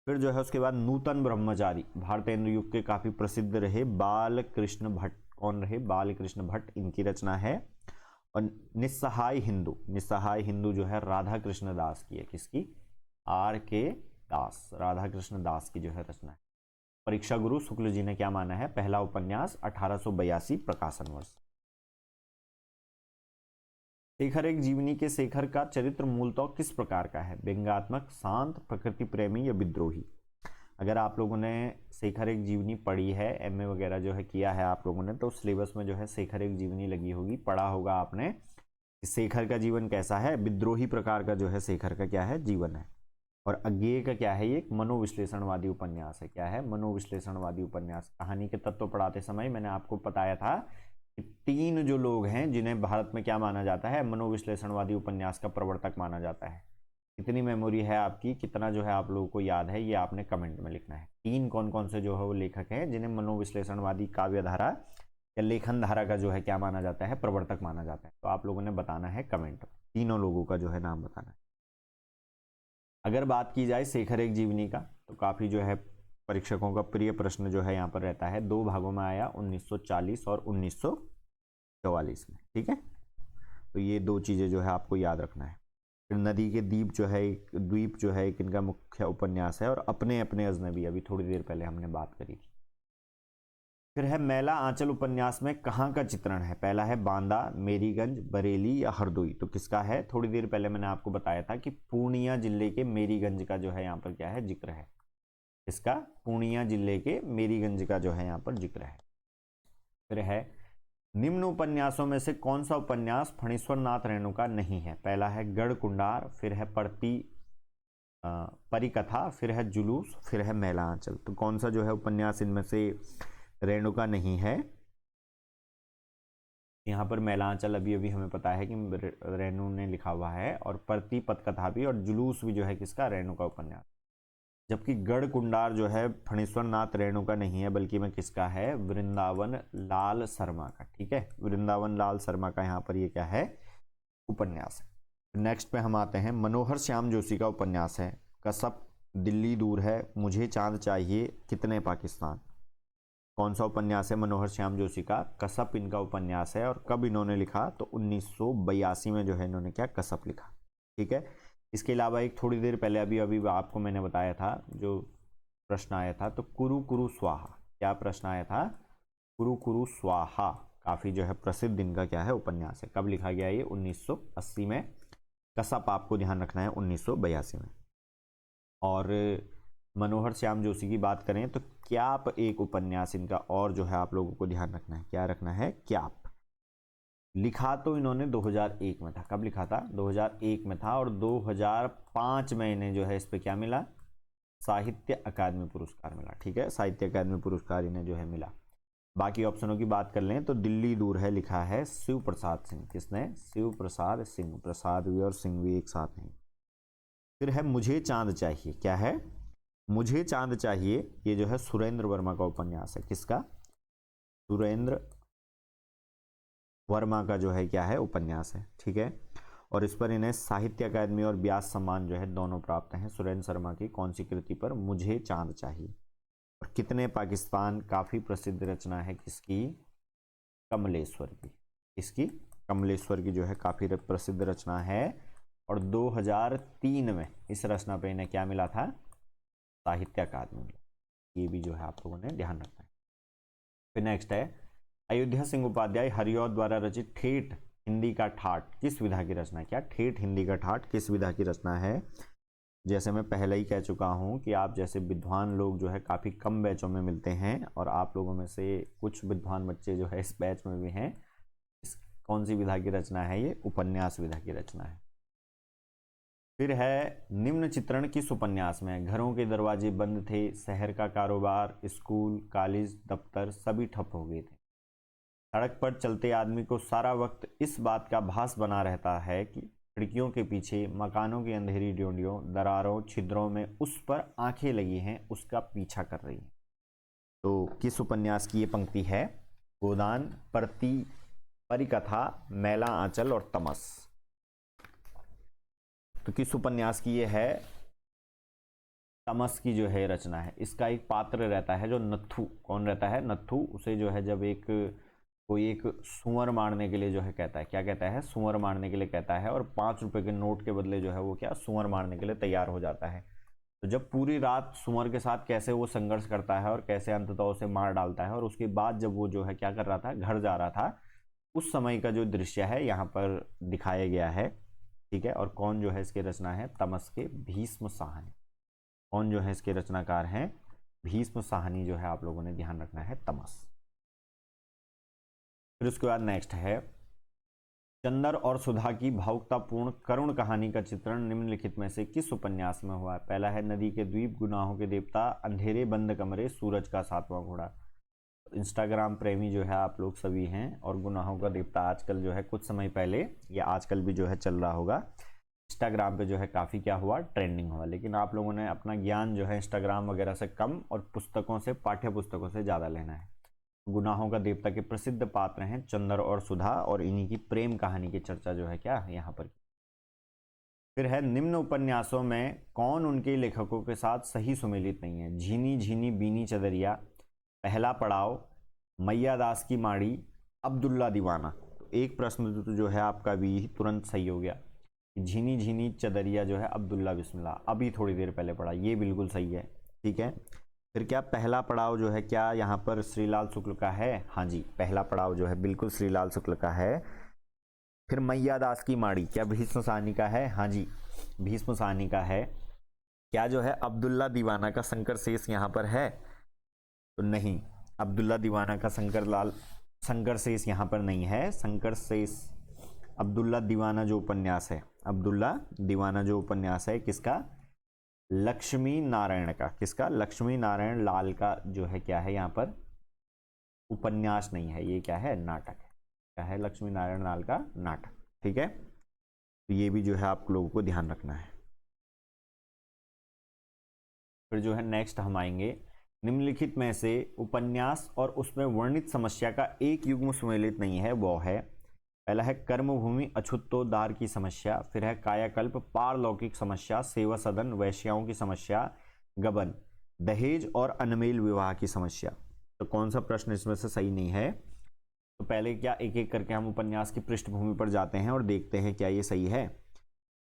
फिर जो है उसके बाद नूतन ब्रह्मचारी भारतेंदु युग के काफी प्रसिद्ध रहे बालकृष्ण भट्ट। कौन रहे? बालकृष्ण भट्ट, इनकी रचना है। और निस्सहाय हिंदू जो है राधा कृष्ण दास की है। किसकी? R.K. दास, राधा कृष्ण दास की जो है रचना है। परीक्षा गुरु शुक्ल जी ने क्या माना है? पहला उपन्यास 1882 प्रकाशन वर्ष। शेखर एक जीवनी के शेखर का चरित्र मूलतः किस प्रकार का है? व्यंग्यात्मक, शांत, प्रकृति प्रेमी, या विद्रोही? अगर आप लोगों ने शेखर एक जीवनी पढ़ी है, MA वगैरह जो है किया है आप लोगों ने, तो सिलेबस में जो है शेखर एक जीवनी लगी होगी, पढ़ा होगा आपने शेखर का जीवन कैसा है। विद्रोही प्रकार का जो है शेखर का क्या है? जीवन है। और अज्ञेय का क्या है? ये एक मनोविश्लेषणवादी उपन्यास है। क्या है? मनोविश्लेषणवादी उपन्यास। कहानी के तत्व पढ़ाते समय मैंने आपको बताया था कि 3 जो लोग हैं जिन्हें भारत में क्या माना जाता है? मनोविश्लेषणवादी उपन्यास का प्रवर्तक माना जाता है। कितनी मेमोरी है आपकी, कितना जो है आप लोगों को याद है, ये आपने कमेंट में लिखना है। 3 कौन कौन से जो है वो लेखक हैं जिन्हें मनोविश्लेषणवादी काव्य धारा या लेखन धारा का जो है क्या माना जाता है? प्रवर्तक माना जाता है। तो आप लोगों ने बताना है कमेंट में, तीनों लोगों का जो है नाम बताना है। अगर बात की जाए शेखर एक जीवनी का, तो काफी जो है परीक्षकों का प्रिय प्रश्न जो है यहाँ पर रहता है। 2 भागों में आया, 1940 और 1944 में, ठीक है। तो ये 2 चीजें जो है आपको याद रखना है। फिर नदी के द्वीप जो है एक इनका मुख्य उपन्यास है, और अपने अपने अजनबी अभी थोड़ी देर पहले हमने बात करी थी। फिर है मैला आंचल उपन्यास में कहाँ का चित्रण है? पहला है बांदा, मेरीगंज, बरेली या हरदोई। तो किसका है? थोड़ी देर पहले मैंने आपको बताया था कि पूर्णिया जिले के मेरीगंज का जो है यहाँ पर क्या है, जिक्र है। इसका पूर्णिया जिले के मेरीगंज का जो है यहाँ पर जिक्र है। फिर है निम्न उपन्यासों में से कौन सा उपन्यास फणीश्वर नाथ रेणु का नहीं है? पहला है गढ़ कुंडार, फिर है परिकथा, फिर है जुलूस, फिर है मैला आंचल। तो कौन सा जो है उपन्यास इनमें से रेणु का नहीं है? यहाँ पर मैला आंचल अभी अभी हमें पता है कि रेणु ने लिखा हुआ है, और प्रति पथकथा भी, और जुलूस भी जो है किसका? रेणु का उपन्यास। जबकि गढ़ कुंडार जो है फणीश्वर नाथ रेणु का नहीं है, बल्कि में किसका है? वृंदावन लाल शर्मा का। ठीक है, वृंदावन लाल शर्मा का यहाँ पर ये क्या है? उपन्यास है। नेक्स्ट पे हम आते हैं, मनोहर श्याम जोशी का उपन्यास है कसब, दिल्ली दूर है, मुझे चांद चाहिए, कितने पाकिस्तान। कौन सा उपन्यास है मनोहर श्याम जोशी का? कसब इनका उपन्यास है। और कब इन्होंने लिखा? तो 1982 में जो है इन्होंने क्या? कसब लिखा। ठीक है, इसके अलावा एक थोड़ी देर पहले अभी अभी आपको मैंने बताया था, जो प्रश्न आया था, तो कुरु कुरु स्वाहा। क्या प्रश्न आया था? कुरु कुरु स्वाहा काफी जो है प्रसिद्ध इनका क्या है? उपन्यास है। कब लिखा गया ये? 1980 में। कसब आपको ध्यान रखना है 1982 में। और मनोहर श्याम जोशी की बात करें तो क्याप एक उपन्यास इनका और जो है आप लोगों को ध्यान रखना है। क्या रखना है? क्याप। लिखा तो इन्होंने 2001 में था। कब लिखा था? 2001 में था। और 2005 में इन्हें जो है इस पे क्या मिला? साहित्य अकादमी पुरस्कार मिला। ठीक है, साहित्य अकादमी पुरस्कार इन्हें जो है मिला। बाकी ऑप्शनों की बात कर लें तो दिल्ली दूर है लिखा है शिव प्रसाद सिंह। किसने? शिव प्रसाद सिंह। प्रसाद भी और सिंह भी एक साथ हैं। फिर है मुझे चांद चाहिए। क्या है? मुझे चांद चाहिए, ये जो है सुरेंद्र वर्मा का उपन्यास है। किसका? सुरेंद्र वर्मा का जो है क्या है? उपन्यास है। ठीक है, और इस पर इन्हें साहित्य अकादमी और व्यास सम्मान जो है दोनों प्राप्त हैं। सुरेंद्र शर्मा की कौन सी कृति पर? मुझे चांद चाहिए। और कितने पाकिस्तान काफी प्रसिद्ध रचना है किसकी? कमलेश्वर की। इसकी कमलेश्वर की जो है काफी प्रसिद्ध रचना है। और 2003 में इस रचना पे इन्हें क्या मिला था? साहित्य अकादमी मिला। ये भी जो है आप लोगों ने ध्यान रखना है। फिर नेक्स्ट है अयोध्या सिंह उपाध्याय हरिऔध द्वारा रचित ठेठ हिंदी का ठाठ किस विधा की रचना है? क्या? ठेठ हिंदी का ठाठ किस विधा की रचना है? जैसे मैं पहले ही कह चुका हूं कि आप जैसे विद्वान लोग जो है काफ़ी कम बैचों में मिलते हैं, और आप लोगों में से कुछ विद्वान बच्चे जो है इस बैच में भी हैं। कौन सी विधा की रचना है? ये उपन्यास विधा की रचना है। फिर है निम्न चित्रण किस उपन्यास में? घरों के दरवाजे बंद थे, शहर का कारोबार, स्कूल, कॉलेज, दफ्तर सभी ठप हो गए थे। सड़क पर चलते आदमी को सारा वक्त इस बात का भास बना रहता है कि खिड़कियों के पीछे, मकानों की अंधेरी ड्योंडियों, दरारों, छिद्रों में उस पर आंखें लगी हैं, उसका पीछा कर रही हैं। तो किस उपन्यास की ये पंक्ति है? गोदान, परिकथा, मैला आंचल और तमस। तो किस उपन्यास की ये है? तमस की जो है रचना है। इसका एक पात्र रहता है जो नत्थू। कौन रहता है? नत्थू। उसे जो है जब कोई एक सुअर मारने के लिए जो है कहता है, क्या कहता है? सुअर मारने के लिए कहता है, और 5 रुपए के नोट के बदले जो है वो क्या? सुअर मारने के लिए तैयार हो जाता है। तो जब पूरी रात सुअर के साथ कैसे वो संघर्ष करता है और कैसे अंततः उसे मार डालता है, और उसके बाद जब वो जो है क्या कर रहा था? घर जा रहा था, उस समय का जो दृश्य है यहाँ पर दिखाया गया है। ठीक है, और कौन जो है इसके रचना है? तमस के भीष्म साहनी। कौन जो है इसके रचनाकार हैं? भीष्म साहनी जो है आप लोगों ने ध्यान रखना है, तमस। फिर उसके बाद नेक्स्ट है चंदर और सुधा की भावुकतापूर्ण करुण कहानी का चित्रण निम्नलिखित में से किस उपन्यास में हुआ है? पहला है नदी के द्वीप, गुनाहों के देवता, अंधेरे बंद कमरे, सूरज का 7वां घोड़ा। इंस्टाग्राम प्रेमी जो है आप लोग सभी हैं, और गुनाहों का देवता आजकल जो है कुछ समय पहले या आजकल भी जो है चल रहा होगा, इंस्टाग्राम पे जो है काफ़ी क्या हुआ? ट्रेंडिंग हुआ। लेकिन आप लोगों ने अपना ज्ञान जो है इंस्टाग्राम वगैरह से कम और पुस्तकों से, पाठ्य पुस्तकों से ज़्यादा लेना है। गुनाहों का देवता के प्रसिद्ध पात्र हैं चंदर और सुधा, और इन्हीं की प्रेम कहानी की चर्चा जो है क्या यहाँ पर। फिर है निम्न उपन्यासों में कौन उनके लेखकों के साथ सही सुमेलित नहीं है? झीनी झीनी बीनी चदरिया, पहला पड़ाव, मैया दास की माड़ी, अब्दुल्ला दीवाना। तो एक प्रश्न तो जो है आपका भी तुरंत सही हो गया। झीनी झीनी चदरिया जो है अब्दुल्ला बिस्मिल्लाह, अभी थोड़ी देर पहले पढ़ा, ये बिल्कुल सही है। ठीक है, फिर क्या पहला पड़ाव जो है क्या यहाँ पर श्रीलाल शुक्ल का है? हाँ जी, पहला पड़ाव जो है बिल्कुल श्रीलाल शुक्ल का है। फिर मैया दास की माड़ी क्या भीष्म साहनी का है? हाँ जी, भीष्म साहनी का है। क्या जो है अब्दुल्ला दीवाना का शंकर शेष यहाँ पर है? तो नहीं, अब्दुल्ला दीवाना का शंकर शेष यहाँ पर नहीं है। शंकर शेष अब्दुल्ला दीवाना जो उपन्यास है, अब्दुल्ला दीवाना जो उपन्यास है किसका? लक्ष्मी नारायण का। किसका? लक्ष्मी नारायण लाल का जो है क्या है यहाँ पर? उपन्यास नहीं है, ये क्या है? नाटक है। क्या है? लक्ष्मी नारायण लाल का नाटक। ठीक है, तो ये भी जो है आप लोगों को ध्यान रखना है। फिर जो है नेक्स्ट हम आएंगे, निम्नलिखित में से उपन्यास और उसमें वर्णित समस्या का एक युग्म सुमेलित नहीं है, वो है पहला है कर्मभूमि अछूतोद्धार की समस्या, फिर है कायाकल्प पारलौकिक समस्या, सेवा सदन वैश्याओं की समस्या, गबन दहेज और अनमेल विवाह की समस्या। तो कौन सा प्रश्न इसमें से सही नहीं है? तो पहले क्या एक एक करके हम उपन्यास की पृष्ठभूमि पर जाते हैं और देखते हैं क्या ये सही है।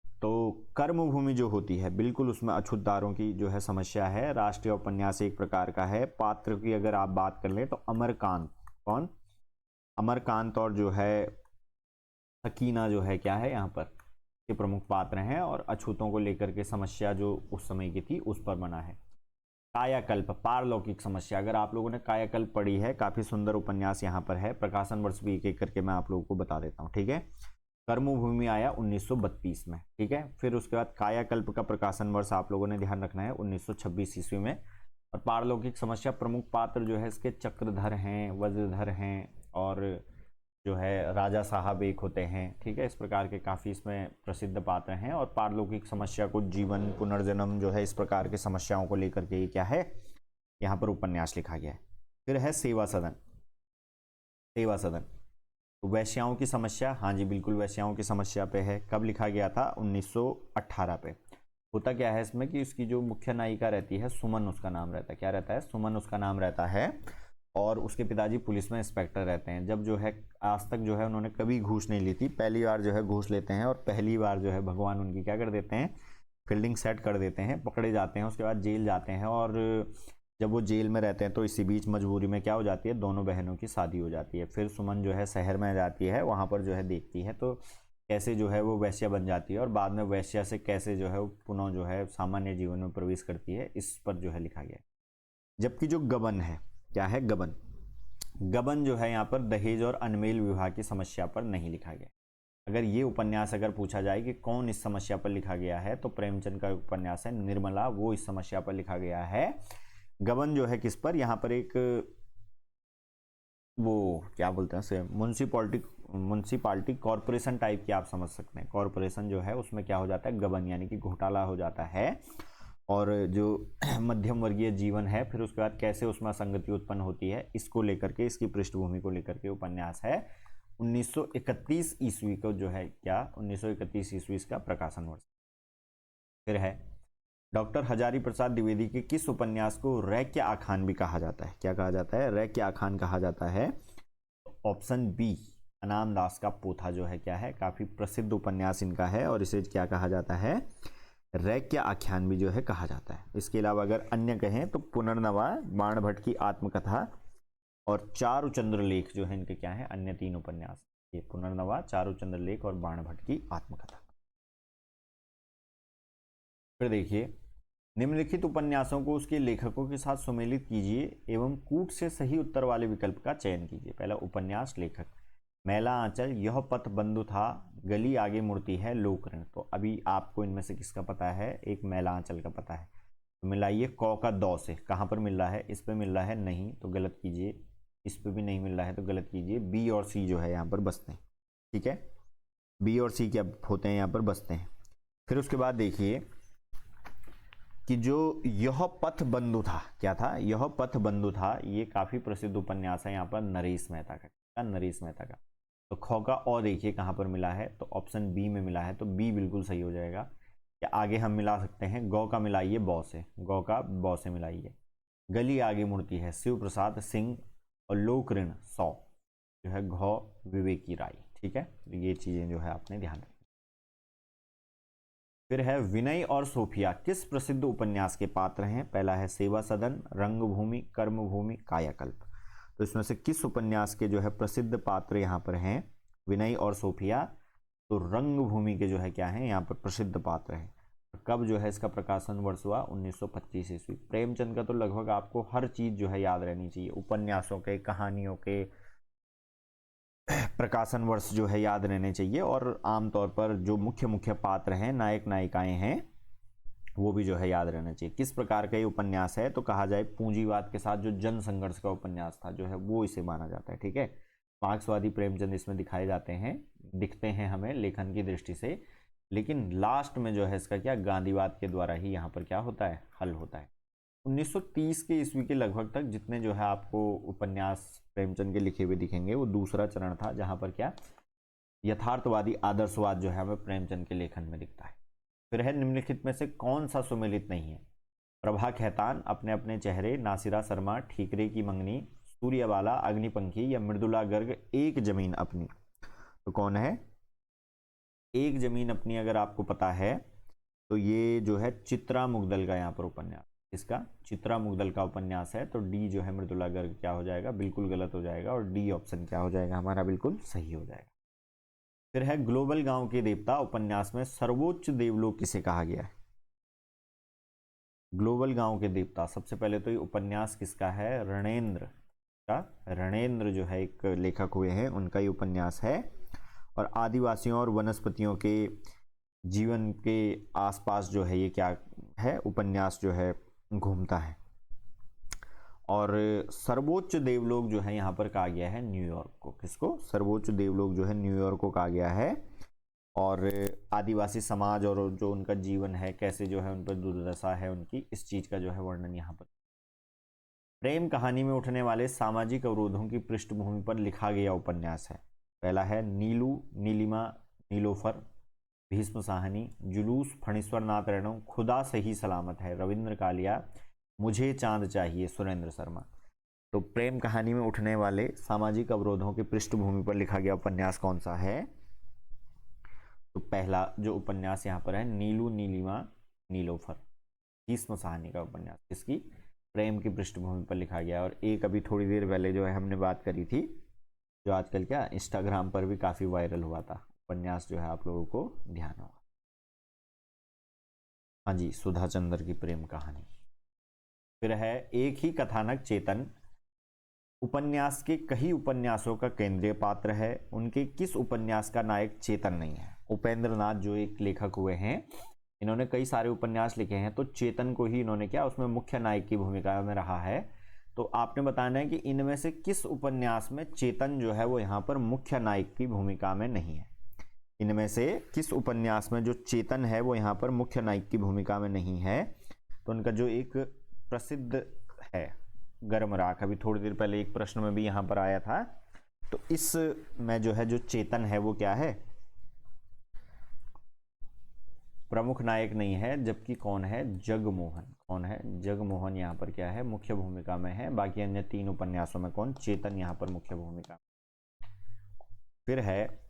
तो कर्मभूमि जो होती है बिल्कुल उसमें अछूतदारों की जो है समस्या है। राष्ट्रीय उपन्यास एक प्रकार का है। पात्र की अगर आप बात कर लें तो अमरकांत, कौन? अमरकांत और जो है सकीना जो है क्या है यहाँ पर के प्रमुख पात्र हैं, और अछूतों को लेकर के समस्या जो उस समय की थी उस पर बना है। कायाकल्प पारलौकिक समस्या, अगर आप लोगों ने कायाकल्प पढ़ी है, काफी सुंदर उपन्यास यहाँ पर है। प्रकाशन वर्ष भी एक एक करके मैं आप लोगों को बता देता हूँ। ठीक है, कर्मभूमि आया 1932 में। ठीक है, फिर उसके बाद कायाकल्प का प्रकाशन वर्ष आप लोगों ने ध्यान रखना है 1926 ईस्वी में। और पारलौकिक समस्या प्रमुख पात्र जो है इसके चक्रधर हैं, वज्रधर हैं, और जो है राजा साहब एक होते हैं। ठीक है, इस प्रकार के काफ़ी इसमें प्रसिद्ध पात्र हैं। और पारलौकिक समस्या को जीवन पुनर्जन्म जो है इस प्रकार की समस्याओं को लेकर के ये क्या है यहाँ पर उपन्यास लिखा गया है। फिर है सेवा सदन। सेवा सदन तो वैश्याओं की समस्या, हाँ जी बिल्कुल वैश्याओं की समस्या पे है। कब लिखा गया था? 1918 पे। होता क्या है इसमें कि उसकी जो मुख्य नायिका रहती है सुमन, उसका नाम रहता है, क्या रहता है? सुमन उसका नाम रहता है। और उसके पिताजी पुलिस में इंस्पेक्टर रहते हैं। जब जो है आज तक जो है उन्होंने कभी घूस नहीं ली थी, पहली बार जो है घूस लेते हैं, और पहली बार जो है भगवान उनकी क्या कर देते हैं? फील्डिंग सेट कर देते हैं, पकड़े जाते हैं, उसके बाद जेल जाते हैं। और जब वो जेल में रहते हैं तो इसी बीच मजबूरी में क्या हो जाती है? दोनों बहनों की शादी हो जाती है। फिर सुमन जो है शहर में जाती है, वहाँ पर जो है देखती है तो कैसे जो है वो वैश्या बन जाती है, और बाद में वैश्या से कैसे जो है वो पुनः जो है सामान्य जीवन में प्रवेश करती है, इस पर जो है लिखा गया है। जबकि जो गबन है, क्या है? गबन। गबन जो है यहाँ पर दहेज और अनमेल विवाह की समस्या पर नहीं लिखा गया। अगर ये उपन्यास अगर पूछा जाए कि कौन इस समस्या पर लिखा गया है, तो प्रेमचंद का उपन्यास है निर्मला, वो इस समस्या पर लिखा गया है। गबन जो है किस पर? यहाँ पर एक वो क्या बोलते हैं उसे, म्यूनसिपालिटी कॉरपोरेशन टाइप की आप समझ सकते हैं। कॉरपोरेशन जो है उसमें क्या हो जाता है? गबन, यानी कि घोटाला हो जाता है। और जो मध्यम वर्गीय जीवन है, फिर उसके बाद कैसे उसमें असंगति उत्पन्न होती है, इसको लेकर के, इसकी पृष्ठभूमि को लेकर के उपन्यास है। 1931 ईस्वी को जो है क्या 1931 ईस्वी इसका प्रकाशन वर्ष। फिर है डॉक्टर हजारी प्रसाद द्विवेदी के किस उपन्यास को रैक्य आखान भी कहा जाता है? क्या कहा जाता है? रैक्य आखान कहा जाता है। ऑप्शन बी, अनाम दास का पोथा जो है क्या है, काफी प्रसिद्ध उपन्यास इनका है, और इसे क्या कहा जाता है? रैक्य आख्यान भी जो है कहा जाता है। इसके अलावा अगर अन्य कहें तो पुनर्नवा, बाणभट्ट की आत्मकथा, और चारुचंद्र लेख जो है इनके क्या है? अन्य तीन उपन्यास। ये पुनर्नवा, चारुचंद्र लेख और बाणभट्ट की आत्मकथा। फिर देखिए, निम्नलिखित उपन्यासों को उसके लेखकों के साथ सुमेलित कीजिए एवं कूट से सही उत्तर वाले विकल्प का चयन कीजिए। पहला उपन्यास लेखक, मैला आंचल, यह पथ बंधु था, गली आगे मुड़ती है, लोक ऋण। तो अभी आपको इनमें से किसका पता है? एक मैला आंचल का पता है, तो मिलाइए क का दौ से। कहाँ पर मिल रहा है? इस पे मिल रहा है, नहीं तो गलत कीजिए। इस पे भी नहीं मिल रहा है तो गलत कीजिए। बी और सी जो है यहाँ पर बसते हैं। ठीक है, बी और सी क्या होते हैं? यहाँ पर बसते हैं। फिर उसके बाद देखिए कि जो यह पथ बंधु था, क्या था? यह पथ बंधु था, ये काफी प्रसिद्ध उपन्यास है यहाँ पर नरेश मेहता का, नरेश मेहता का। तो ख का और देखिए कहाँ पर मिला है, तो ऑप्शन बी में मिला है, तो बी बिल्कुल सही हो जाएगा। या आगे हम मिला सकते हैं, गौ का मिलाइए बौ से, गौ का बौ से मिलाइए। गली आगे मुड़ती है, शिव प्रसाद सिंह, और लोक ऋण 100 जो है घ विवेकी राय। ठीक है, तो ये चीजें जो है आपने ध्यान रखनी। फिर है विनय और सोफिया किस प्रसिद्ध उपन्यास के पात्र हैं? पहला है सेवा सदन, रंगभूमि, कर्मभूमि, कायाकल्प। तो इसमें से किस उपन्यास के जो है प्रसिद्ध पात्र यहाँ पर हैं? विनय और सोफिया। तो रंगभूमि के जो है क्या है यहाँ पर प्रसिद्ध पात्र हैं। कब जो है इसका प्रकाशन वर्ष हुआ? 1925 ईस्वी। प्रेमचंद का तो लगभग आपको हर चीज जो है याद रहनी चाहिए, उपन्यासों के, कहानियों के प्रकाशन वर्ष जो है याद रहने चाहिए, और आमतौर पर जो मुख्य मुख्य पात्र हैं, नायक नायिकाएं हैं, वो भी जो है याद रहना चाहिए। किस प्रकार का ये उपन्यास है? तो कहा जाए पूंजीवाद के साथ जो जन संघर्ष का उपन्यास था जो है वो इसे माना जाता है। ठीक है, मार्क्सवादी प्रेमचंद इसमें दिखाए जाते हैं, दिखते हैं हमें लेखन की दृष्टि से, लेकिन लास्ट में जो है इसका क्या, गांधीवाद के द्वारा ही यहाँ पर क्या होता है, हल होता है। 1930 के ईस्वी के लगभग तक जितने जो है आपको उपन्यास प्रेमचंद के लिखे हुए दिखेंगे वो दूसरा चरण था, जहां पर क्या यथार्थवादी आदर्शवाद जो है हमें प्रेमचंद के लेखन में दिखता है। फिर है निम्नलिखित में से कौन सा सुमेलित नहीं है? प्रभा खेतान, अपने अपने चेहरे, नासिरा शर्मा, ठीकरे की मंगनी, सूर्यवाला, अग्निपंखी या मृदुला गर्ग, एक जमीन अपनी। तो कौन है एक जमीन अपनी? अगर आपको पता है तो ये जो है चित्रा मुग्दल का यहाँ पर उपन्यास, इसका चित्रा मुग्दल का उपन्यास है। तो डी जो है मृदुला गर्ग क्या हो जाएगा, बिल्कुल गलत हो जाएगा, और डी ऑप्शन क्या हो जाएगा हमारा, बिल्कुल सही हो जाएगा। फिर है ग्लोबल गांव के देवता उपन्यास में सर्वोच्च देवलोक किसे कहा गया है? ग्लोबल गांव के देवता, सबसे पहले तो ये उपन्यास किसका है? रणेंद्र का। रणेंद्र जो है एक लेखक हुए हैं, उनका ये उपन्यास है, और आदिवासियों और वनस्पतियों के जीवन के आसपास जो है ये क्या है, उपन्यास जो है घूमता है। और सर्वोच्च देवलोक जो है यहाँ पर कहा गया है न्यूयॉर्क को। किसको? सर्वोच्च देवलोक जो है न्यूयॉर्क को कहा गया है। और आदिवासी समाज और जो उनका जीवन है, कैसे जो है उन पर दुर्दशा है उनकी, इस चीज का जो है वर्णन यहाँ पर। प्रेम कहानी में उठने वाले सामाजिक अवरोधों की पृष्ठभूमि पर लिखा गया उपन्यास है। पहला है नीलू, नीलिमा, नीलोफर, भीष्म साहनी, जुलूस, फणीश्वर नाथ रेणु, खुदा सही सलामत है, रविंद्र कालिया, मुझे चांद चाहिए, सुरेंद्र शर्मा। तो प्रेम कहानी में उठने वाले सामाजिक अवरोधों की पृष्ठभूमि पर लिखा गया उपन्यास कौन सा है? तो पहला जो उपन्यास यहाँ पर है नीलू, नीलिमा, नीलोफर, भीष्म साहनी का उपन्यास, इसकी प्रेम की पृष्ठभूमि पर लिखा गया। और एक अभी थोड़ी देर पहले जो है हमने बात करी थी, जो आजकल क्या इंस्टाग्राम पर भी काफी वायरल हुआ था उपन्यास, जो है आप लोगों को ध्यान होगा। हाँ जी, सुधा चंद्र की प्रेम कहानी। फिर है एक ही कथानक चेतन उपन्यास के कई उपन्यासों का केंद्रीय पात्र है, उनके किस उपन्यास का नायक चेतन नहीं है? उपेंद्र नाथ जो एक लेखक हुए हैं, इन्होंने कई सारे उपन्यास लिखे हैं, तो चेतन को ही इन्होंने क्या उसमें मुख्य नायक की भूमिका में रहा है। तो आपने बताना है कि इनमें से किस उपन्यास में चेतन जो है वो यहाँ पर मुख्य नायक की भूमिका में नहीं है। इनमें से किस उपन्यास में जो चेतन है वो यहाँ पर मुख्य नायक की भूमिका में नहीं है? तो उनका जो एक प्रसिद्ध है गर्म राख, अभी थोड़ी देर पहले एक प्रश्न में भी यहाँ पर आया था, तो इस में जो है जो चेतन है वो क्या है, प्रमुख नायक नहीं है, जबकि कौन है, जगमोहन। कौन है, जगमोहन यहाँ पर क्या है, मुख्य भूमिका में है। बाकी अन्य तीन उपन्यासों में कौन, चेतन यहाँ पर मुख्य भूमिका। फिर है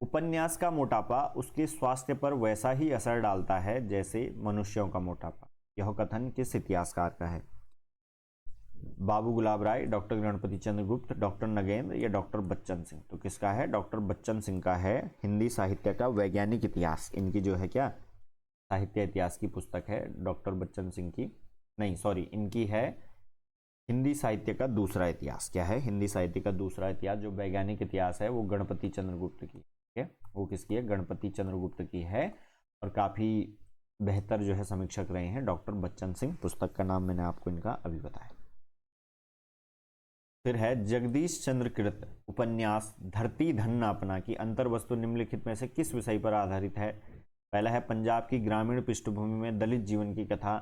उपन्यास का मोटापा उसके स्वास्थ्य पर वैसा ही असर डालता है जैसे मनुष्यों का मोटापा, यह कथन किस इतिहासकार का है? बाबू गुलाब राय, डॉक्टर गणपति चंद्र गुप्त, डॉक्टर नगेंद्र या डॉक्टर बच्चन सिंह? तो किसका है, डॉक्टर बच्चन सिंह का है। हिंदी साहित्य का वैज्ञानिक इतिहास, इनकी जो है क्या साहित्य इतिहास की पुस्तक है डॉक्टर बच्चन सिंह की, नहीं सॉरी, इनकी है हिंदी साहित्य का दूसरा इतिहास। क्या है, हिंदी साहित्य का दूसरा इतिहास। जो वैज्ञानिक इतिहास है वो गणपति चंद्रगुप्त की, ठीक है, वो किसकी है, गणपति चंद्रगुप्त की है, और काफी बेहतर जो है समीक्षक रहे हैं डॉक्टर बच्चन सिंह। पुस्तक का नाम मैंने आपको इनका अभी बताया। फिर है जगदीश चंद्र कृत उपन्यास धरती धन न अपना की अंतर्वस्तु निम्नलिखित में से किस विषय पर आधारित है? पहला है पंजाब की ग्रामीण पृष्ठभूमि में दलित जीवन की कथा,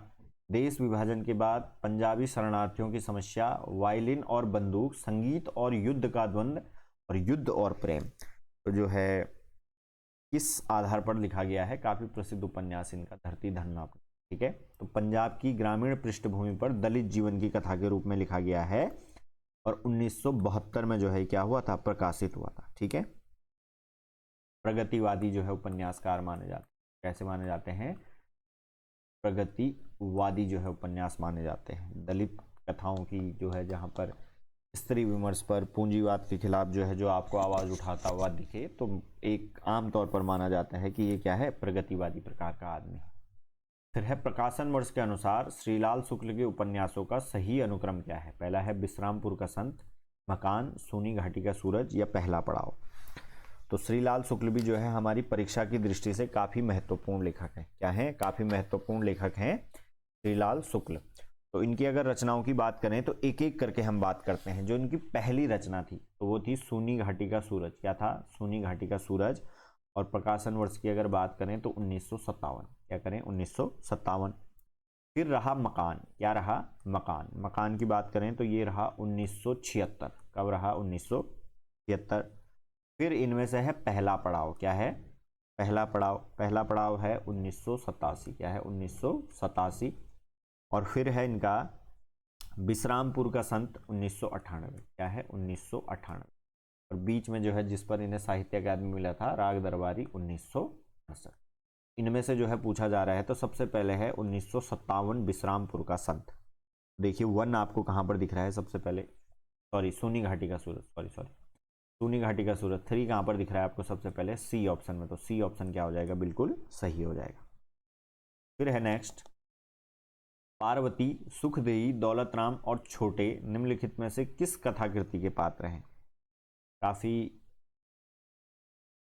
देश विभाजन के बाद पंजाबी शरणार्थियों की समस्या, वायलिन और बंदूक, संगीत और युद्ध का द्वंद्व, और युद्ध और प्रेम। तो जो है किस आधार पर लिखा गया है, काफी प्रसिद्ध उपन्यास इनका धरती धन न अपना, ठीक है। तो पंजाब की ग्रामीण पृष्ठभूमि पर दलित जीवन की कथा के रूप में लिखा गया है, और 1972 में जो है क्या हुआ था, प्रकाशित हुआ था, ठीक है। प्रगतिवादी जो है उपन्यासकार माने जाते हैं, कैसे माने जाते हैं, प्रगतिवादी जो है उपन्यास माने जाते हैं। दलित कथाओं की जो है जहाँ पर स्त्री विमर्श पर पूंजीवाद के खिलाफ जो है जो आपको आवाज उठाता हुआ दिखे, तो एक आम तौर पर माना जाता है कि ये क्या है, प्रगतिवादी प्रकार का आदमी। फिर है प्रकाशन वर्ष के अनुसार श्रीलाल शुक्ल के उपन्यासों का सही अनुक्रम क्या है। पहला है विश्रामपुर का संत, मकान, सोनी घाटी का सूरज या पहला पड़ाव। तो श्रीलाल शुक्ल भी जो है हमारी परीक्षा की दृष्टि से काफी महत्वपूर्ण लेखक है। क्या है, काफी महत्वपूर्ण लेखक हैं श्रीलाल शुक्ल। तो इनकी अगर रचनाओं की बात करें तो एक एक करके हम बात करते हैं। जो इनकी पहली रचना थी तो वो थी सोनी घाटी का सूरज। क्या था, सोनी घाटी का सूरज। और प्रकाशन वर्ष की अगर बात करें तो 1957। क्या करें, 1957। फिर रहा मकान। क्या रहा, मकान। मकान की बात करें तो ये रहा 1976। कब रहा, 1976। फिर इनमें से है पहला पड़ाव। क्या है, पहला पड़ाव। पहला पड़ाव है 1987। क्या है, 1987। और फिर है इनका विश्रामपुर का संत, 1998। क्या है, 1998। और बीच में जो है जिस पर इन्हें साहित्य अकादमी मिला था, राग दरबारी, 1968। इनमें से जो है पूछा जा रहा है तो सबसे पहले है 1957 विश्रामपुर का संत। देखिए 1 आपको कहां पर दिख रहा है सबसे पहले, सॉरी सोनी घाटी का सूरज, सॉरी सोनी घाटी का सूरज। 3 कहां पर दिख रहा है आपको सबसे पहले, सी ऑप्शन में। तो सी ऑप्शन क्या हो जाएगा, बिल्कुल सही हो जाएगा। फिर है नेक्स्ट, पार्वती, सुखदेई, दौलतराम और छोटे निम्नलिखित में से किस कथाकृति के पात्र हैं। काफी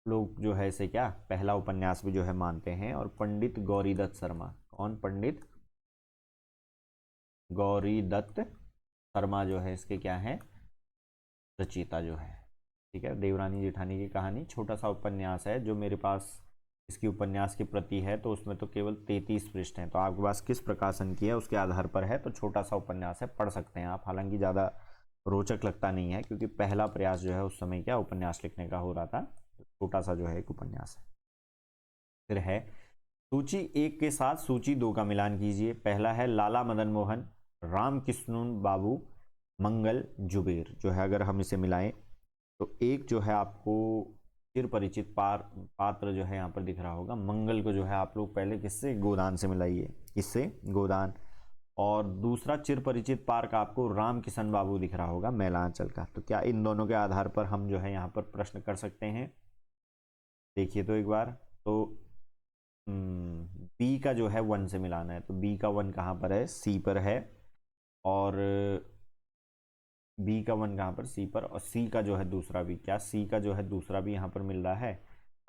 लोग जो है इसे क्या पहला उपन्यास भी जो है मानते हैं। और पंडित गौरीदत्त शर्मा, कौन, पंडित गौरीदत्त शर्मा जो है इसके क्या है, रचयिता जो है। ठीक है, देवरानी जेठानी की कहानी छोटा सा उपन्यास है। जो मेरे पास इसकी उपन्यास की प्रति है तो उसमें तो केवल 33 पृष्ठ हैं। तो आपके पास किस प्रकाशन की है उसके आधार पर है। तो छोटा सा उपन्यास है, पढ़ सकते हैं आप। हालांकि ज़्यादा रोचक लगता नहीं है क्योंकि पहला प्रयास जो है उस समय क्या उपन्यास लिखने का हो रहा था। छोटा सा जो है एक उपन्यास है। फिर है सूची 1 के साथ सूची 2 का मिलान कीजिए। पहला है लाला मदन मोहन, राम कृष्णन बाबू, मंगल, जुबेर। जो है अगर हम इसे मिलाएं तो एक जो है आपको चिर परिचित पात्र जो है यहाँ पर दिख रहा होगा, मंगल को जो है आप लोग पहले किससे, गोदान से मिलाइए। किससे, गोदान। और दूसरा चिर परिचित पार्क आपको राम किशन बाबू दिख रहा होगा, मैलांचल का। तो क्या इन दोनों के आधार पर हम जो है यहाँ पर प्रश्न कर सकते हैं। देखिए तो एक बार, तो बी का जो है 1 से मिलाना है। तो बी का 1 कहाँ पर है, सी पर है। और बी का 1 कहाँ पर, सी पर। और सी का जो है दूसरा भी, क्या सी का जो है दूसरा भी यहाँ पर मिल रहा है।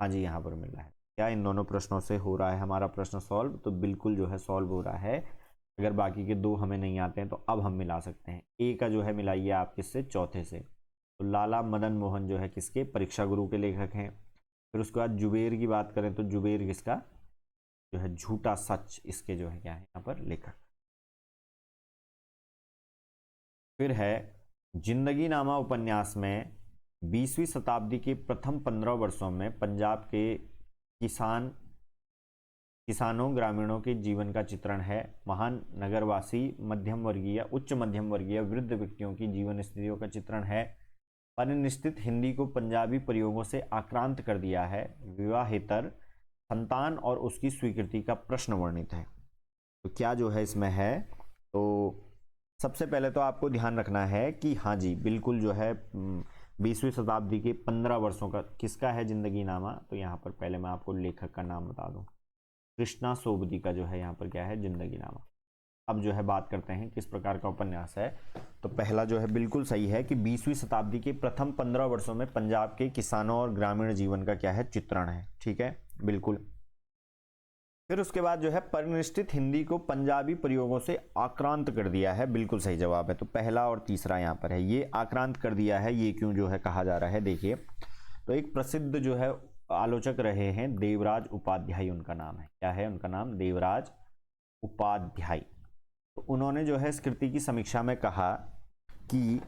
हाँ जी, यहाँ पर मिल रहा है। क्या इन दोनों प्रश्नों से हो रहा है हमारा प्रश्न सॉल्व। तो बिल्कुल जो है सॉल्व हो रहा है। अगर बाकी के 2 हमें नहीं आते हैं तो अब हम मिला सकते हैं। ए का जो है मिलाइए आप किससे, चौथे से। तो लाला मदन मोहन जो है किसके, परीक्षा गुरु के लेखक हैं। फिर उसके बाद जुबेर की बात करें तो जुबेर किसका, जो है झूठा सच, इसके जो है क्या है यहाँ पर लेखक। फिर है जिंदगी नामा उपन्यास में 20वीं शताब्दी के प्रथम 15 वर्षों में पंजाब के किसानों ग्रामीणों के जीवन का चित्रण है। महान नगरवासी, मध्यम वर्गीय, उच्च मध्यम वर्गीय, वृद्ध व्यक्तियों की जीवन स्थितियों का चित्रण है। परिनिष्ठित हिंदी को पंजाबी प्रयोगों से आक्रांत कर दिया है। विवाहेतर, संतान और उसकी स्वीकृति का प्रश्न वर्णित है। तो क्या जो है इसमें है, तो सबसे पहले तो आपको ध्यान रखना है कि हाँ जी बिल्कुल जो है 20वीं शताब्दी के 15 वर्षों का किसका है जिंदगी नामा। तो यहाँ पर पहले मैं आपको लेखक का नाम बता दूं, कृष्णा सोबती का जो है यहाँ पर क्या है जिंदगी नामा। अब जो है बात करते हैं किस प्रकार का उपन्यास है। तो पहला जो है बिल्कुल सही है कि 20वीं शताब्दी के प्रथम 15 वर्षों में पंजाब के किसानों और ग्रामीण जीवन का क्या है, चित्रण है। ठीक है, बिल्कुल। फिर उसके बाद जो है परिनिष्ठित हिंदी को पंजाबी प्रयोगों से आक्रांत कर दिया है, बिल्कुल सही जवाब है। तो पहला और तीसरा यहाँ पर है। ये आक्रांत कर दिया है, ये क्यों जो है कहा जा रहा है, देखिए। तो एक प्रसिद्ध जो है आलोचक रहे हैं देवराज उपाध्याय, उनका नाम है, क्या है उनका नाम, देवराज उपाध्याय। तो उन्होंने जो है इस कृति की समीक्षा में कहा कि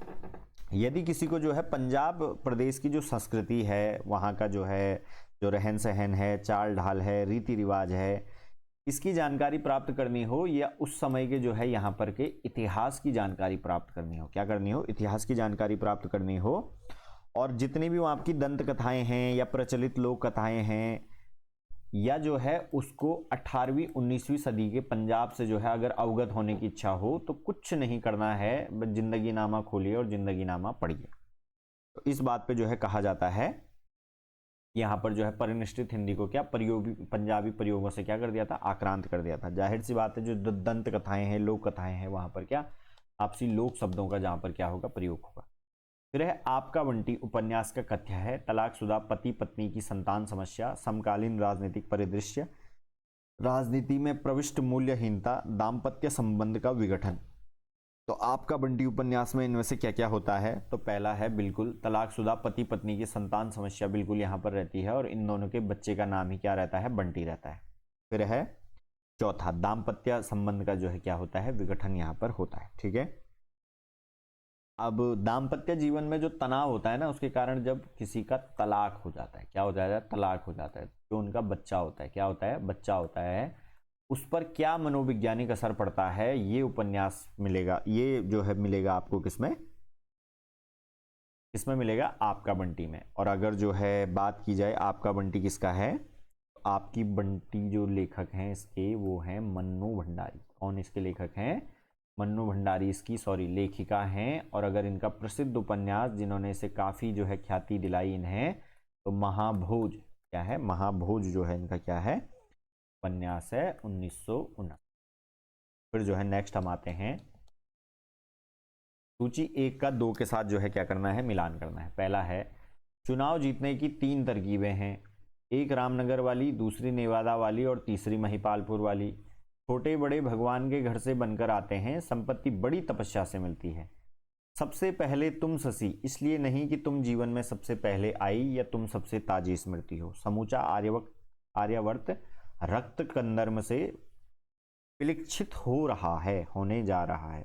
यदि किसी को जो है पंजाब प्रदेश की जो संस्कृति है, वहाँ का जो है जो रहन सहन है, चाल ढाल है, रीति रिवाज है, इसकी जानकारी प्राप्त करनी हो, या उस समय के जो है यहाँ पर के इतिहास की जानकारी प्राप्त करनी हो, क्या करनी हो, इतिहास की जानकारी प्राप्त करनी हो, और जितनी भी वहाँ की दंत कथाएं हैं या प्रचलित लोक कथाएं हैं, या जो है उसको 18वीं 19वीं सदी के पंजाब से जो है अगर अवगत होने की इच्छा हो तो कुछ नहीं करना है, बस जिंदगी नामा खोलिए और जिंदगी नामा पढ़िए। तो इस बात पे जो है कहा जाता है, यहाँ पर जो है परिनिष्ठित हिंदी को क्या पंजाबी प्रयोगों से क्या कर दिया था, आक्रांत कर दिया था। जाहिर सी बात है जो दंत कथाएं हैं, लोक कथाएं हैं, वहां पर क्या आपसी लोक शब्दों का जहां पर क्या होगा, प्रयोग होगा। फिर है आपका बंटी उपन्यास का कथ्य है तलाकशुदा पति पत्नी की संतान समस्या, समकालीन राजनीतिक परिदृश्य, राजनीति में प्रविष्ट मूल्यहीनता, दाम्पत्य संबंध का विघटन। तो आपका बंटी उपन्यास में इनमें से क्या क्या होता है? तो पहला है बिल्कुल तलाकशुदा पति पत्नी की संतान समस्या बिल्कुल यहाँ पर रहती है और इन दोनों के बच्चे का नाम ही क्या रहता है, बंटी रहता है। फिर है चौथा दाम्पत्य संबंध का जो है क्या होता है, विघटन यहाँ पर होता है। ठीक है, अब दाम्पत्य जीवन में जो तनाव होता है ना, उसके कारण जब किसी का तलाक हो जाता है, क्या हो जाता है, तलाक हो जाता है, जो उनका बच्चा होता है, क्या होता है, बच्चा होता है, उस पर क्या मनोवैज्ञानिक असर पड़ता है, ये उपन्यास मिलेगा, ये जो है मिलेगा आपको किसमें, किसमें मिलेगा, आपका बंटी में। और अगर जो है बात की जाए आपका बंटी किसका है, तो आपकी बंटी जो लेखक हैं इसके वो हैं मन्नू भंडारी। कौन इसके लेखक हैं, मन्नू भंडारी इसकी लेखिका हैं। और अगर इनका प्रसिद्ध उपन्यास जिन्होंने इसे काफी जो है ख्याति दिलाई इन्हें, तो महाभोज, क्या है, महाभोज जो है इनका क्या है, उपन्यास है 1919। फिर जो है नेक्स्ट हम आते हैं सूची 1 का 2 के साथ जो है क्या करना है, मिलान करना है। पहला है चुनाव जीतने की 3 तरकीबें हैं, एक रामनगर वाली, दूसरी नेवादा वाली और तीसरी महिपालपुर वाली। छोटे बड़े भगवान के घर से बनकर आते हैं, संपत्ति बड़ी तपस्या से मिलती है। सबसे पहले तुम शशि, इसलिए नहीं कि तुम जीवन में सबसे पहले आई या तुम सबसे ताजी स्मृति हो। समूचा आर्यावर्त रक्त कंदर्म से विलिक्षित हो रहा है, होने जा रहा है।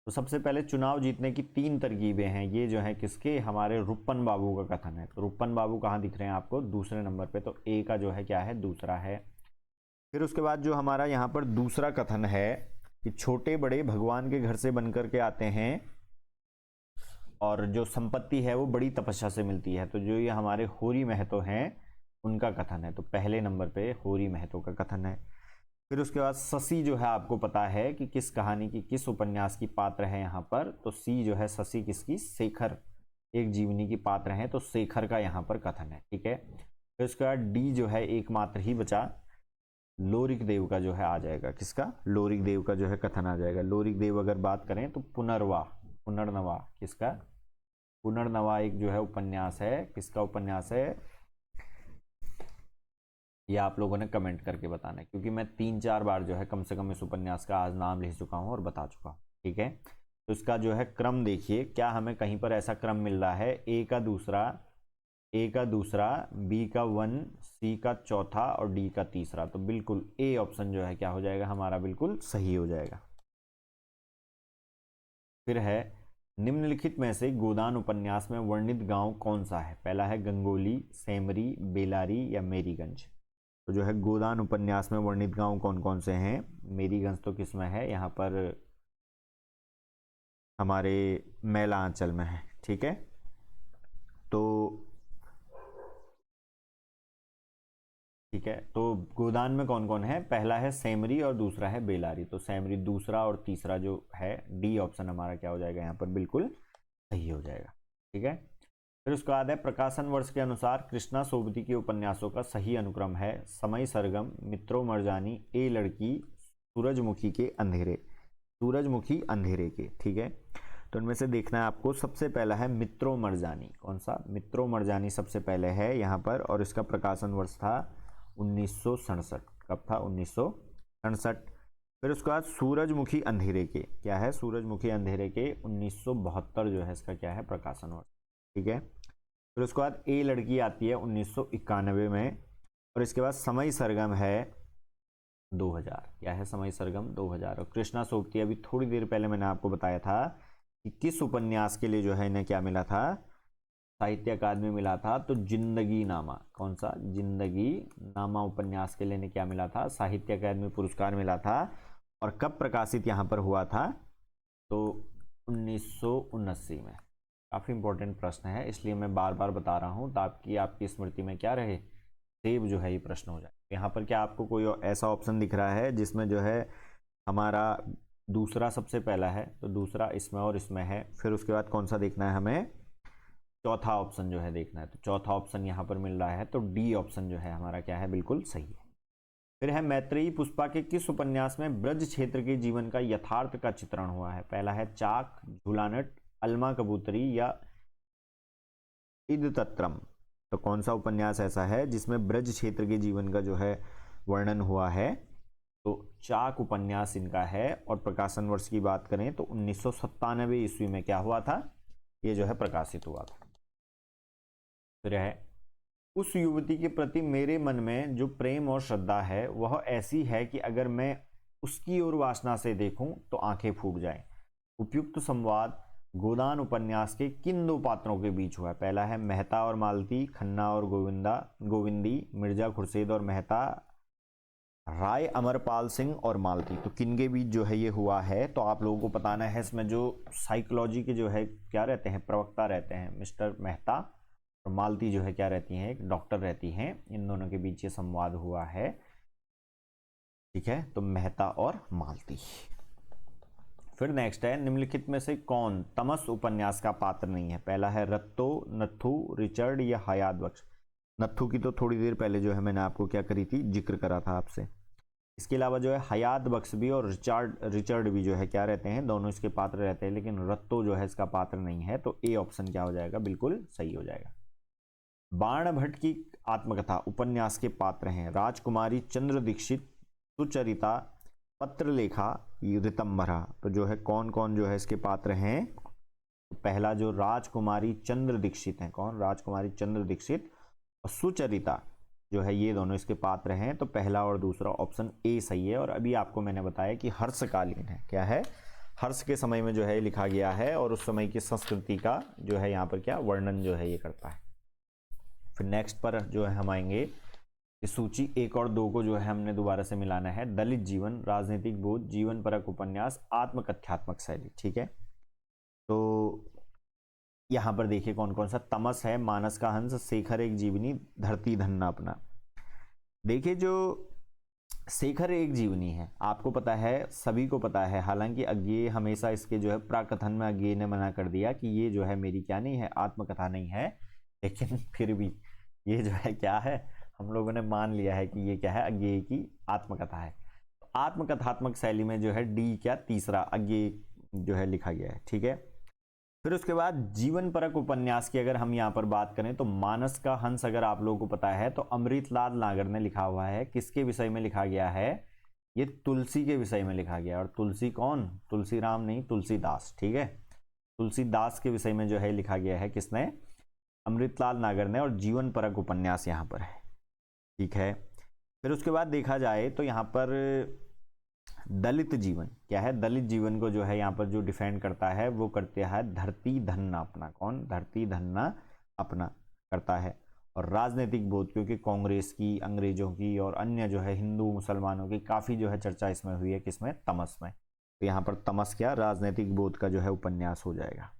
तो सबसे पहले चुनाव जीतने की 3 तरकीबें हैं, ये जो है किसके, हमारे रुपन बाबू का कथन है। तो रुपन बाबू कहाँ दिख रहे हैं आपको, दूसरे नंबर पे, तो ए का जो है क्या है, दूसरा है। फिर उसके बाद जो हमारा यहाँ पर दूसरा कथन है कि छोटे बड़े भगवान के घर से बनकर के आते हैं और जो संपत्ति है वो बड़ी तपस्या से मिलती है। तो जो ये हमारे होरी महतो हैं उनका कथन है, तो पहले नंबर पे होरी महतो का कथन है। फिर उसके बाद शशि जो है आपको पता है कि किस कहानी की, किस उपन्यास की पात्र है यहाँ पर, तो सी जो है शशि किसकी, शेखर एक जीवनी की पात्र है, तो शेखर का यहाँ पर कथन है। ठीक है, फिर उसके बाद डी जो है एकमात्र ही बचा, लोरिक देव का जो है आ जाएगा, किसका, लोरिक देव का जो है कथन आ जाएगा। लोरिक देव अगर बात करें तो पुनर्नवा किसका, पुनर्नवा एक जो है उपन्यास है, किसका उपन्यास है, ये आप लोगों ने कमेंट करके बताना है, क्योंकि मैं 3-4 बार जो है कम से कम इस उपन्यास का आज नाम लिख चुका हूं और बता चुका हूं। ठीक है, तो इसका जो है क्रम देखिए, क्या हमें कहीं पर ऐसा क्रम मिल रहा है, ए का दूसरा, बी का 1, सी का चौथा और डी का तीसरा। तो बिल्कुल ए ऑप्शन जो है क्या हो जाएगा हमारा, बिल्कुल सही हो जाएगा। फिर है निम्नलिखित में से गोदान उपन्यास में वर्णित गांव कौन सा है। पहला है गंगोली, सेमरी, बेलारी या मेरीगंज। तो जो है गोदान उपन्यास में वर्णित गांव कौन कौन से हैं, मेरीगंज तो किस में है, यहाँ पर हमारे मैला अंचल में है। ठीक है, तो ठीक है, तो गोदान में कौन कौन है, पहला है सेमरी और दूसरा है बेलारी। तो सेमरी दूसरा और तीसरा जो है, डी ऑप्शन हमारा क्या हो जाएगा यहाँ पर, बिल्कुल सही हो जाएगा। ठीक है, फिर उसके बाद है प्रकाशन वर्ष के अनुसार कृष्णा सोबती के उपन्यासों का सही अनुक्रम है समय सरगम, मित्रों मरजानी, ए लड़की, सूरजमुखी के अंधेरे, सूरजमुखी अंधेरे के। ठीक है, तो इनमें से देखना है आपको, सबसे पहला है मित्रों मरजानी, कौन सा, मित्रों मरजानी सबसे पहले है यहाँ पर, और इसका प्रकाशन वर्ष था 1967। कब था, 1967। फिर उसके बाद सूरजमुखी अंधेरे के, क्या है, सूरजमुखी अंधेरे के 1972 जो है इसका क्या है, प्रकाशन वर्ष। ठीक है, फिर उसके बाद ए लड़की आती है 1991 में, और इसके बाद समय सरगम है 2000, क्या है, समय सरगम 2000। और कृष्णा सोबती अभी थोड़ी देर पहले मैंने आपको बताया था कि किस उपन्यास के लिए जो है इन्हें क्या मिला था, साहित्य अकादमी मिला था, तो जिंदगी नामा, कौन सा, जिंदगी नामा उपन्यास के लिए क्या मिला था, साहित्य अकादमी पुरस्कार मिला था। और कब प्रकाशित यहाँ पर हुआ था, तो 1979 में। काफ़ी इंपॉर्टेंट प्रश्न है, इसलिए मैं बार बार बता रहा हूँ ताकि आपकी स्मृति में क्या रहे, सेव जो है ये प्रश्न हो जाए। यहाँ पर क्या आपको कोई ऐसा ऑप्शन दिख रहा है जिसमें जो है हमारा दूसरा सबसे पहला है, तो दूसरा इसमें और इसमें है, फिर उसके बाद कौन सा देखना है हमें, चौथा ऑप्शन जो है देखना है, तो चौथा ऑप्शन यहाँ पर मिल रहा है, तो डी ऑप्शन जो है हमारा क्या है, बिल्कुल सही है। फिर है मैत्रेयी पुष्पा के किस उपन्यास में ब्रज क्षेत्र के जीवन का यथार्थ का चित्रण हुआ है। पहला है चाक, झूलानट, अलमा कबूतरी या इदतत्रम। तो कौन सा उपन्यास ऐसा है जिसमें ब्रज क्षेत्र के जीवन का जो है वर्णन हुआ है, तो चाक उपन्यास इनका है। और प्रकाशन वर्ष की बात करें तो 1997 ईस्वी में क्या हुआ था, ये जो है प्रकाशित हुआ था। फिर है उस युवती के प्रति मेरे मन में जो प्रेम और श्रद्धा है वह ऐसी है कि अगर मैं उसकी ओर वासना से देखूं तो आंखें फूट जाएं। उपयुक्त संवाद गोदान उपन्यास के किन दो पात्रों के बीच हुआ है। पहला है मेहता और मालती, खन्ना और गोविंदी, मिर्जा खुर्शीद और मेहता, राय अमरपाल सिंह और मालती। तो किन के बीच जो है ये हुआ है, तो आप लोगों को बताना है। इसमें जो साइकोलॉजी के जो है क्या रहते हैं, प्रवक्ता रहते हैं मिस्टर मेहता, और मालती जो है क्या रहती हैं, एक डॉक्टर रहती हैं। इन दोनों के बीच ये संवाद हुआ है, ठीक है, तो मेहता और मालती। फिर नेक्स्ट है निम्नलिखित में से कौन तमस उपन्यास का पात्र नहीं है। पहला है रत्तो, नथु, रिचर्ड या हयात बख्श। नथु की तो थोड़ी देर पहले जो है मैंने आपको क्या करी थी, जिक्र करा था आपसे। इसके अलावा जो है हयात बख्श भी और रिचर्ड भी जो है क्या रहते हैं, दोनों इसके पात्र रहते हैं, लेकिन रत्तो जो है इसका पात्र नहीं है। तो ए ऑप्शन क्या हो जाएगा, बिल्कुल सही हो जाएगा। बाण भट्ट की आत्मकथा उपन्यास के पात्र हैं राजकुमारी चंद्र दीक्षित, सुचरिता, पत्रलेखा, ऋतंभरा। तो जो है कौन कौन जो है इसके पात्र हैं, तो पहला जो राजकुमारी चंद्र दीक्षित हैं, कौन, राजकुमारी चंद्र दीक्षित और सुचरिता जो है, ये दोनों इसके पात्र हैं। तो पहला और दूसरा ऑप्शन ए सही है। और अभी आपको मैंने बताया कि हर्षकालीन है, क्या है, हर्ष के समय में जो है लिखा गया है और उस समय की संस्कृति का जो है यहाँ पर क्या वर्णन जो है ये करता है। फिर नेक्स्ट पर जो है हम आएंगे, इस सूची 1 और 2 को जो है हमने दोबारा से मिलाना है। दलित जीवन, राजनीतिक बोध, जीवन परक उपन्यास, आत्मकथ्यात्मक शैली, ठीक है। तो यहां पर देखिए कौन कौन सा, तमस है, मानस का हंस, शेखर एक जीवनी, धरती धन्ना अपना। देखिए जो शेखर एक जीवनी है आपको पता है, सभी को पता है, हालांकि अज्ञेय हमेशा इसके जो है प्राकथन में अज्ञेय ने मना कर दिया कि ये जो है मेरी क्या नहीं है, आत्मकथा नहीं है, लेकिन फिर भी ये जो है क्या है, हम लोगों ने मान लिया है कि ये क्या है, अज्ञेय की आत्मकथा है। तो आत्मकथात्मक शैली में जो है डी क्या, तीसरा अज्ञेय जो है लिखा गया है, ठीक है। फिर उसके बाद जीवन परक उपन्यास की अगर हम यहाँ पर बात करें तो मानस का हंस अगर आप लोगों को पता है तो अमृतलाल नागर ने लिखा हुआ है। किसके विषय में लिखा गया है, ये तुलसी के विषय में लिखा गया। और तुलसी कौन, तुलसी राम नहीं, तुलसीदास, ठीक है, तुलसीदास के विषय में जो है लिखा गया है, किसने, अमृतलाल नागर ने। और जीवन परक उपन्यास यहाँ पर है, ठीक है। फिर उसके बाद देखा जाए तो यहाँ पर दलित जीवन क्या है, दलित जीवन को जो है यहाँ पर जो डिफेंड करता है वो करते हैं धरती धन्ना अपना, कौन, धरती धन्ना अपना करता है। और राजनीतिक बोध, क्योंकि कांग्रेस की, अंग्रेजों की और अन्य जो है हिंदू मुसलमानों की काफ़ी जो है चर्चा इसमें हुई है, किसमें, तमस में। तो यहाँ पर तमस क्या, राजनीतिक बोध का जो है उपन्यास हो जाएगा,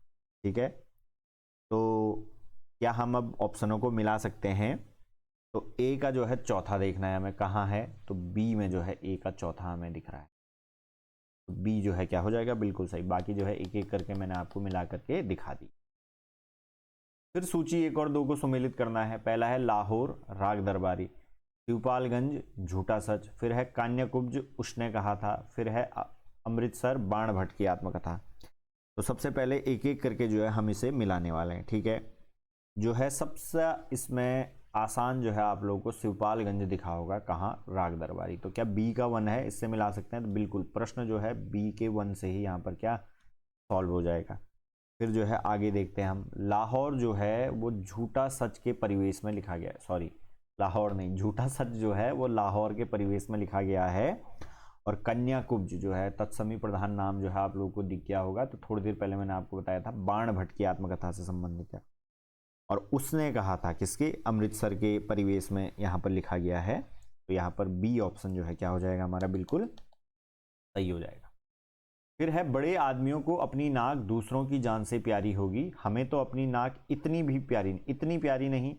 ठीक है। तो क्या हम अब ऑप्शनों को मिला सकते हैं, तो ए का जो है चौथा देखना है हमें कहाँ है, तो बी में जो है ए का चौथा हमें दिख रहा है, तो बी जो है क्या हो जाएगा, बिल्कुल सही। बाकी जो है एक एक करके मैंने आपको मिला करके दिखा दी। फिर सूची 1 और 2 को सुमेलित करना है। पहला है लाहौर, राग दरबारी, शिवपालगंज, झूठा सच, फिर है कान्याकुब्ज, उसने कहा था, फिर है अमृतसर, बाण भट्ट की आत्मकथा। तो सबसे पहले एक एक करके जो है हम इसे मिलाने वाले हैं, ठीक है। जो है सबसे इसमें आसान जो है आप लोगों को शिवपालगंज दिखा होगा, कहाँ, राग दरबारी। तो क्या बी का 1 है, इससे मिला सकते हैं, तो बिल्कुल प्रश्न जो है बी के 1 से ही यहाँ पर क्या सॉल्व हो जाएगा। फिर जो है आगे देखते हैं हम, लाहौर जो है वो झूठा सच के परिवेश में लिखा गया है, सॉरी लाहौर नहीं, झूठा सच जो है वो लाहौर के परिवेश में लिखा गया है। और कन्याकुब्ज जो है तत्समी प्रधान नाम जो है आप लोगों को दिख गया होगा, तो थोड़ी देर पहले मैंने आपको बताया था बाण भट्ट की आत्मकथा से संबंधित है। और उसने कहा था किसके, अमृतसर के परिवेश में यहाँ पर लिखा गया है। तो यहाँ पर बी ऑप्शन जो है क्या हो जाएगा हमारा, बिल्कुल सही हो जाएगा। फिर है बड़े आदमियों को अपनी नाक दूसरों की जान से प्यारी होगी, हमें तो अपनी नाक इतनी भी प्यारी, इतनी प्यारी नहीं,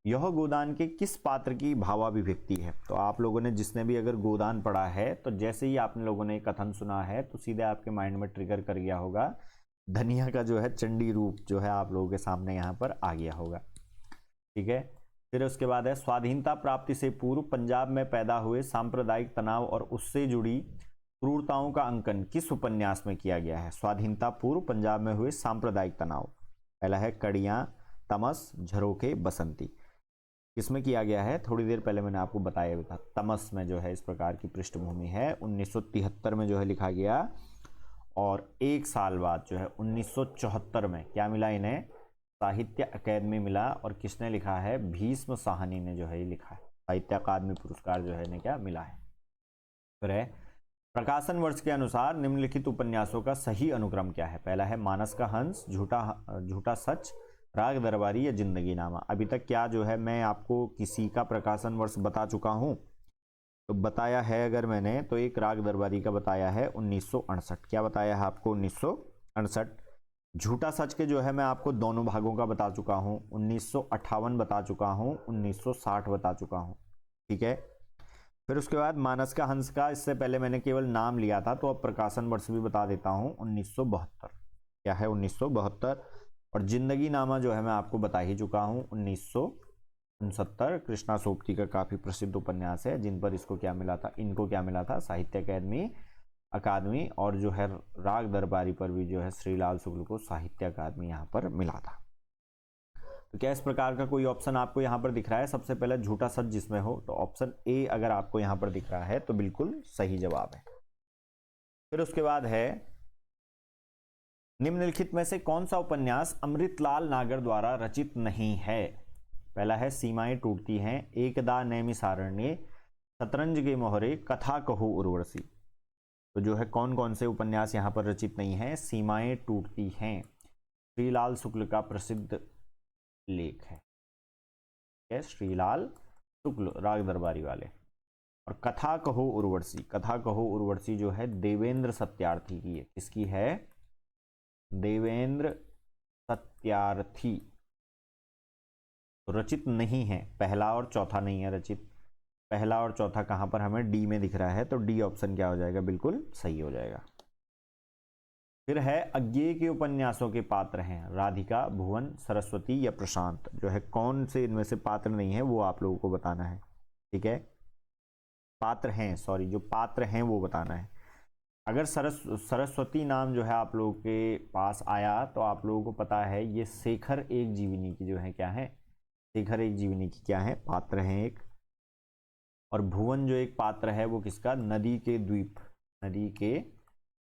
यह गोदान के किस पात्र की भावाभिव्यक्ति है? तो आप लोगों ने जिसने भी अगर गोदान पढ़ा है तो जैसे ही आप लोगों ने कथन सुना है तो सीधे आपके माइंड में ट्रिगर कर गया होगा, धनिया का जो है चंडी रूप जो है आप लोगों के सामने यहाँ पर आ गया होगा। ठीक है, फिर उसके बाद है स्वाधीनता प्राप्ति से पूर्व पंजाब में पैदा हुए सांप्रदायिक तनाव और उससे जुड़ी क्रूरताओं का अंकन किस उपन्यास में किया गया है? स्वाधीनता पूर्व पंजाब में हुए सांप्रदायिक तनाव, पहला है कड़ियां, तमस, झरोखे, बसंती। किसमें किया गया है? थोड़ी देर पहले मैंने आपको बताया भी था, तमस में जो है इस प्रकार की पृष्ठभूमि है। 1973 में जो है लिखा गया और एक साल बाद जो है 1974 में क्या मिला इन्हें? साहित्य अकादमी मिला। और किसने लिखा है? भीष्म साहनी ने जो है ये लिखा है। साहित्य अकादमी पुरस्कार जो है इन्हें क्या मिला है। फिर है प्रकाशन वर्ष के अनुसार निम्नलिखित उपन्यासों का सही अनुक्रम क्या है? पहला है मानस का हंस, झूठा सच, राग दरबारी या जिंदगी नामा। अभी तक क्या जो है मैं आपको किसी का प्रकाशन वर्ष बता चुका हूं? तो बताया है अगर मैंने तो एक राग दरबारी का बताया है 1968। क्या बताया है आपको? 1968। झूठा सच के जो है मैं आपको दोनों भागों का बता चुका हूं, 1958 बता चुका हूं, 1960 बता चुका हूं। ठीक है, फिर उसके बाद मानस का हंस का इससे पहले मैंने केवल नाम लिया था तो अब प्रकाशन वर्ष भी बता देता हूं, 1972। क्या है? 1972। और जिंदगी नामा जो है मैं आपको बता ही चुका हूं, 1969। कृष्णा सोपती का काफी प्रसिद्ध उपन्यास है, जिन पर इसको क्या मिला था? इनको क्या मिला था? साहित्य अकादमी। और जो है राग दरबारी पर भी जो है श्रीलाल शुक्ल को साहित्य अकादमी यहाँ पर मिला था। तो क्या इस प्रकार का कोई ऑप्शन आपको यहाँ पर दिख रहा है? सबसे पहले झूठा सच जिसमें हो तो ऑप्शन ए अगर आपको यहाँ पर दिख रहा है तो बिल्कुल सही जवाब है। फिर उसके बाद है निम्नलिखित में से कौन सा उपन्यास अमृतलाल नागर द्वारा रचित नहीं है? पहला है सीमाएं टूटती हैं, एकदा नैमिषारण्य, शतरंज के मोहरे, कथा कहो उर्वशी। तो जो है कौन कौन से उपन्यास यहाँ पर रचित नहीं है? सीमाएं टूटती हैं श्रीलाल शुक्ल का प्रसिद्ध लेख है, श्रीलाल शुक्ल राग दरबारी वाले। और कथा कहो उर्वशी, कथा कहो उर्वशी जो है देवेंद्र सत्यार्थी की है। किसकी है? देवेंद्र सत्यार्थी। तो रचित नहीं है, पहला और चौथा नहीं है रचित। पहला और चौथा कहां पर हमें? डी में दिख रहा है, तो डी ऑप्शन क्या हो जाएगा? बिल्कुल सही हो जाएगा। फिर है अज्ञेय के उपन्यासों के पात्र हैं राधिका, भुवन, सरस्वती या प्रशांत। जो है कौन से इनमें से पात्र नहीं है वो आप लोगों को बताना है। ठीक है, पात्र हैं, सॉरी, जो पात्र हैं वो बताना है। अगर सरस्वती नाम जो है आप लोगों के पास आया तो आप लोगों को पता है ये शेखर एक जीवनी की जो है क्या है? शेखर एक जीवनी की क्या है? पात्र हैं एक। और भुवन जो एक पात्र है वो किसका? नदी के द्वीप, नदी के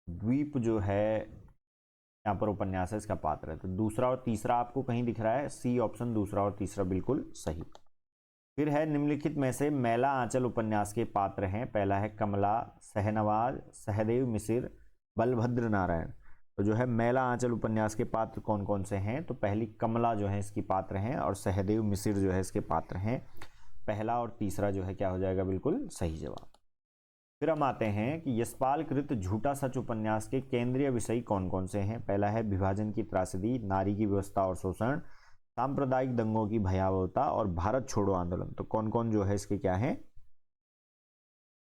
द्वीप जो है यहाँ पर उपन्यास है, इसका पात्र है। तो दूसरा और तीसरा आपको कहीं दिख रहा है? सी ऑप्शन, दूसरा और तीसरा बिल्कुल सही। फिर है निम्नलिखित में से मैला आंचल उपन्यास के पात्र हैं। पहला है कमला, सहनवाज, सहदेव मिसिर, बलभद्र नारायण। तो जो है मैला आंचल उपन्यास के पात्र कौन कौन से हैं? तो पहली कमला जो है इसकी पात्र हैं और सहदेव मिसिर जो है इसके पात्र हैं। पहला और तीसरा जो है क्या हो जाएगा? बिल्कुल सही जवाब। फिर हम आते हैं कि यशपाल कृत झूठा सच उपन्यास के केंद्रीय विषय कौन कौन से हैं? पहला है विभाजन की त्रासदी, नारी की व्यवस्था और शोषण, सांप्रदायिक दंगों की भयावहता और भारत छोड़ो आंदोलन। तो कौन कौन जो है इसके क्या है?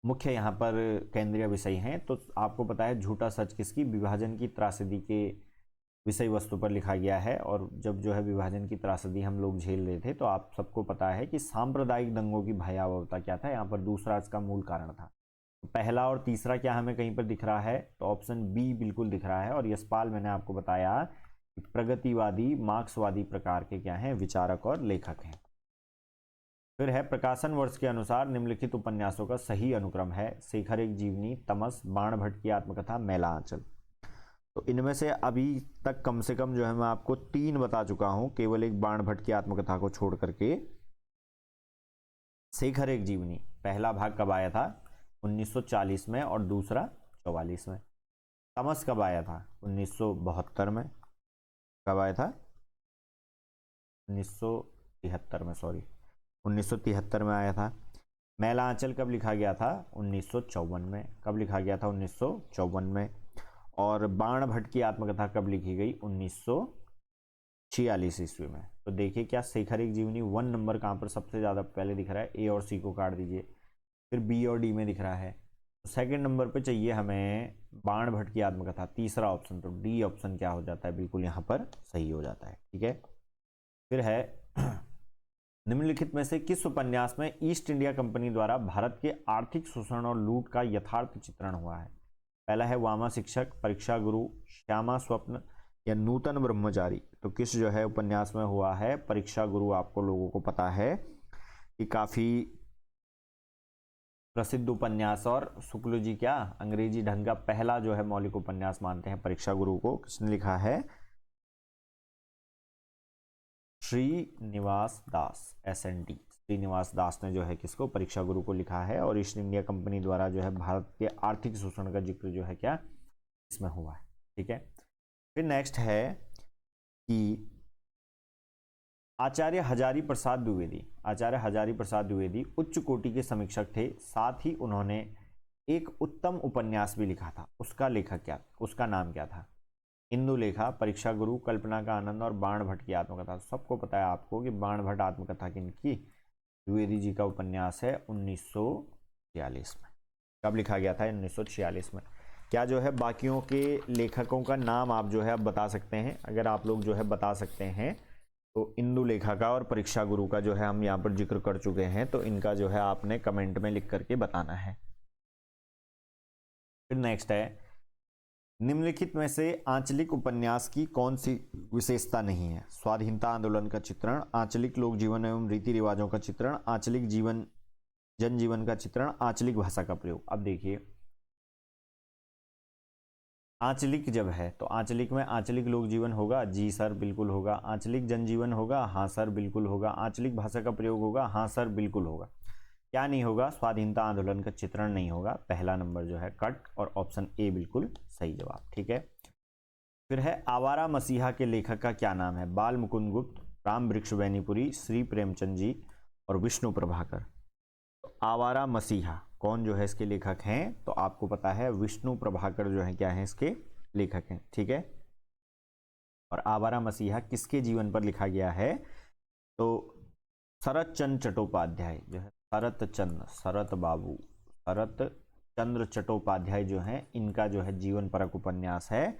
मुख्य यहाँ पर केंद्रीय विषय हैं। तो आपको पता है झूठा सच किसकी? विभाजन की त्रासदी के विषय वस्तु पर लिखा गया है। और जब जो है विभाजन की त्रासदी हम लोग झेल रहे थे तो आप सबको पता है कि सांप्रदायिक दंगों की भयावहता क्या था, यहाँ पर दूसरा इसका मूल कारण था। पहला और तीसरा क्या हमें कहीं पर दिख रहा है? तो ऑप्शन बी बिल्कुल दिख रहा है। और यशपाल मैंने आपको बताया कि प्रगतिवादी मार्क्सवादी प्रकार के क्या हैं? विचारक और लेखक हैं। फिर है प्रकाशन वर्ष के अनुसार निम्नलिखित उपन्यासों का सही अनुक्रम है शेखर एक जीवनी, तमस, बाण भट्ट की आत्मकथा, मैला आंचल। तो इनमें से अभी तक कम से कम जो है मैं आपको 3 बता चुका हूं, केवल एक बाण भट्ट की आत्मकथा को छोड़ करके। शेखर एक जीवनी पहला भाग कब आया था? 1940 में और दूसरा 44 में। तमस कब आया था? 1972 में। कब आया था? 1973 में, सॉरी 1973 में आया था। मैला आंचल कब लिखा गया था? 1954 में। कब लिखा गया था? 1954 में। और बाण भट्ट की आत्मकथा कब लिखी गई? 46 ईस्वी में। तो देखिए क्या शेखरिक जीवनी 1 नंबर कहाँ पर सबसे ज़्यादा पहले दिख रहा है, ए और सी को काट दीजिए, फिर बी और डी में दिख रहा है। तो सेकंड नंबर पे चाहिए हमें बाण भट्ट की आत्मकथा, तीसरा ऑप्शन, तो डी ऑप्शन क्या हो जाता है, बिल्कुल यहाँ पर सही हो जाता है। ठीक है, फिर है निम्नलिखित में से किस उपन्यास में ईस्ट इंडिया कंपनी द्वारा भारत के आर्थिक शोषण और लूट का यथार्थ चित्रण हुआ है। पहला है वामा शिक्षक, परीक्षा गुरु, श्यामा स्वप्न या नूतन ब्रह्मचारी। तो किस जो है उपन्यास में हुआ है, परीक्षा गुरु। आपको लोगों को पता है कि काफी प्रसिद्ध उपन्यास, और शुक्ल जी क्या अंग्रेजी ढंग का पहला जो है मौलिक उपन्यास मानते हैं परीक्षा गुरु को। किसने लिखा है, श्रीनिवास दास, SND श्रीनिवास दास ने जो है किसको, परीक्षा गुरु को लिखा है। और ईस्ट इंडिया कंपनी द्वारा जो है भारत के आर्थिक शोषण का जिक्र जो है क्या इसमें हुआ है। ठीक है, फिर नेक्स्ट है कि आचार्य हजारी प्रसाद द्विवेदी, आचार्य हजारी प्रसाद द्विवेदी उच्च कोटि के समीक्षक थे, साथ ही उन्होंने एक उत्तम उपन्यास भी लिखा था। उसका लेखक क्या, उसका नाम क्या था। इंदुलेखा, परीक्षा गुरु, कल्पना का आनंद और बाण भट्ट की आत्मकथा। सबको पता है आपको कि बाण भट्ट आत्मकथा किनकी, द्विवेदी जी का उपन्यास है 1946 में। कब लिखा गया था, 1946 में। क्या जो है बाकियों के लेखकों का नाम आप जो है अब बता सकते हैं, अगर आप लोग जो है बता सकते हैं तो इंदुलेखा का और परीक्षा गुरु का जो है हम यहाँ पर जिक्र कर चुके हैं, तो इनका जो है आपने कमेंट में लिख करके बताना है। फिर नेक्स्ट है, निम्नलिखित में से आंचलिक उपन्यास की कौन सी विशेषता नहीं है। स्वाधीनता आंदोलन का चित्रण, आंचलिक लोक जीवन एवं रीति रिवाजों का चित्रण, आंचलिक जीवन जनजीवन का चित्रण, आंचलिक भाषा का प्रयोग। अब देखिए आंचलिक जब है तो आंचलिक में आंचलिक लोक जीवन होगा, जी सर बिल्कुल होगा। आंचलिक जनजीवन होगा, हाँ सर बिल्कुल होगा। आंचलिक भाषा का प्रयोग होगा, हाँ सर बिल्कुल होगा। क्या नहीं होगा, स्वाधीनता आंदोलन का चित्रण नहीं होगा। पहला नंबर जो है कट, और ऑप्शन ए बिल्कुल सही जवाब। ठीक है, फिर है आवारा मसीहा के लेखक का क्या नाम है। बाल मुकुंद गुप्त, राम वृक्ष बैनीपुरी, श्री प्रेमचंद जी और विष्णु प्रभाकर। तो आवारा मसीहा कौन जो है इसके लेखक हैं, तो आपको पता है विष्णु प्रभाकर जो है क्या है इसके लेखक हैं। ठीक है, और आवारा मसीहा किसके जीवन पर लिखा गया है, तो शरत चंद्र चट्टोपाध्याय जो है, शरत बाबू शरत चंद्र चट्टोपाध्याय जो है, इनका जो है जीवन परक उपन्यास है।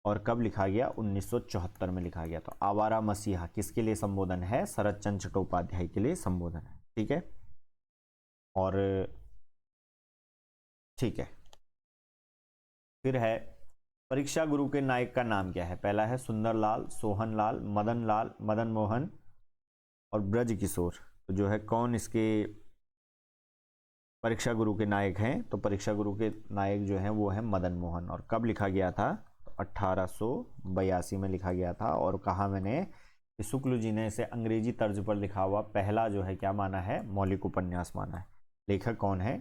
और कब लिखा गया, 1974 में लिखा गया। तो आवारा मसीहा किसके लिए संबोधन है, शरत चंद्र चट्टोपाध्याय के लिए संबोधन है। ठीक है, और ठीक है, फिर है परीक्षा गुरु के नायक का नाम क्या है। पहला है सुंदरलाल, सोहनलाल, मदन लाल, मदन मोहन और ब्रज किशोर। तो जो है कौन इसके परीक्षा गुरु के नायक हैं, तो परीक्षा गुरु के नायक जो हैं वो है मदन मोहन। और कब लिखा गया था, तो 1882 में लिखा गया था। और कहा मैंने कि शुक्ल जी ने इसे अंग्रेजी तर्ज पर लिखा हुआ पहला जो है क्या माना है, मौलिक उपन्यास माना है। लेखक कौन है,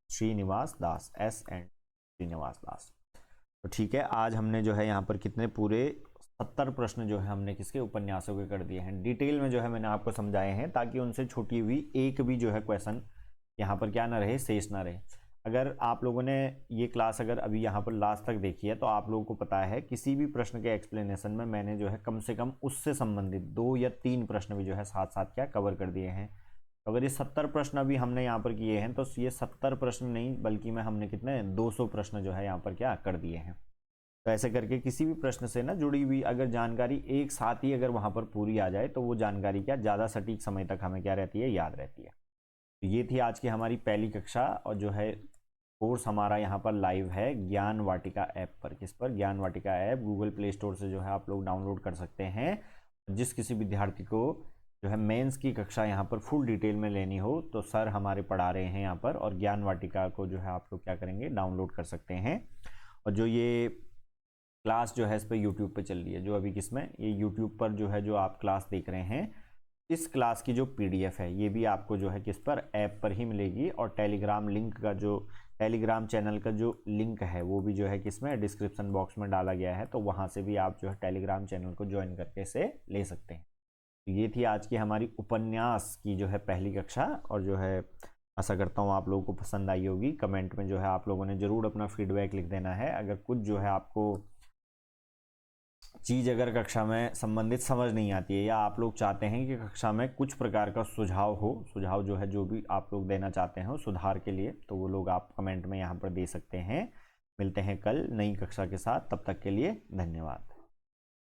श्रीनिवास दास, SN श्रीनिवास दास। तो ठीक है, आज हमने जो है यहाँ पर कितने पूरे 70 प्रश्न जो है हमने किसके उपन्यासों के कर दिए हैं। डिटेल में जो है मैंने आपको समझाए हैं, ताकि उनसे छूटी हुई एक भी जो है क्वेश्चन यहाँ पर क्या ना रहे, शेष ना रहे। अगर आप लोगों ने ये क्लास अगर अभी यहाँ पर लास्ट तक देखी है, तो आप लोगों को पता है किसी भी प्रश्न के एक्सप्लेनेशन में मैंने जो है कम से कम उससे संबंधित 2 या 3 प्रश्न भी जो है साथ साथ क्या कवर कर दिए हैं। तो अगर ये 70 प्रश्न अभी हमने यहाँ पर किए हैं, तो ये 70 प्रश्न नहीं बल्कि में हमने कितने 200 प्रश्न जो है यहाँ पर क्या कर दिए हैं। तो ऐसे करके किसी भी प्रश्न से ना जुड़ी हुई अगर जानकारी एक साथ ही अगर वहाँ पर पूरी आ जाए, तो वो जानकारी क्या ज़्यादा सटीक समय तक हमें क्या रहती है, याद रहती है। तो ये थी आज की हमारी पहली कक्षा, और जो है कोर्स हमारा यहाँ पर लाइव है ज्ञान वाटिका ऐप पर। किस पर, ज्ञान वाटिका ऐप गूगल प्ले स्टोर से जो है आप लोग डाउनलोड कर सकते हैं। जिस किसी विद्यार्थी को जो है मेंस की कक्षा यहाँ पर फुल डिटेल में लेनी हो, तो सर हमारे पढ़ा रहे हैं यहाँ पर, और ज्ञान वाटिका को जो है आप लोग क्या करेंगे, डाउनलोड कर सकते हैं। और जो ये क्लास जो है इस पर यूट्यूब पे चल रही है, जो अभी किसमें, ये यूट्यूब पर जो है जो आप क्लास देख रहे हैं, इस क्लास की जो PDF है ये भी आपको जो है किस पर, ऐप पर ही मिलेगी। और टेलीग्राम लिंक का जो टेलीग्राम चैनल का जो लिंक है वो भी जो है किसमें, डिस्क्रिप्शन बॉक्स में डाला गया है। तो वहाँ से भी आप जो है टेलीग्राम चैनल को ज्वाइन करके इसे ले सकते हैं। तो ये थी आज की हमारी उपन्यास की जो है पहली कक्षा, और जो है आशा करता हूँ आप लोगों को पसंद आई होगी। कमेंट में जो है आप लोगों ने ज़रूर अपना फीडबैक लिख देना है। अगर कुछ जो है आपको चीज़ अगर कक्षा में संबंधित समझ नहीं आती है या आप लोग चाहते हैं कि कक्षा में कुछ प्रकार का सुझाव हो, सुझाव जो है जो भी आप लोग देना चाहते हो सुधार के लिए, तो वो लोग आप कमेंट में यहाँ पर दे सकते हैं। मिलते हैं कल नई कक्षा के साथ, तब तक के लिए धन्यवाद।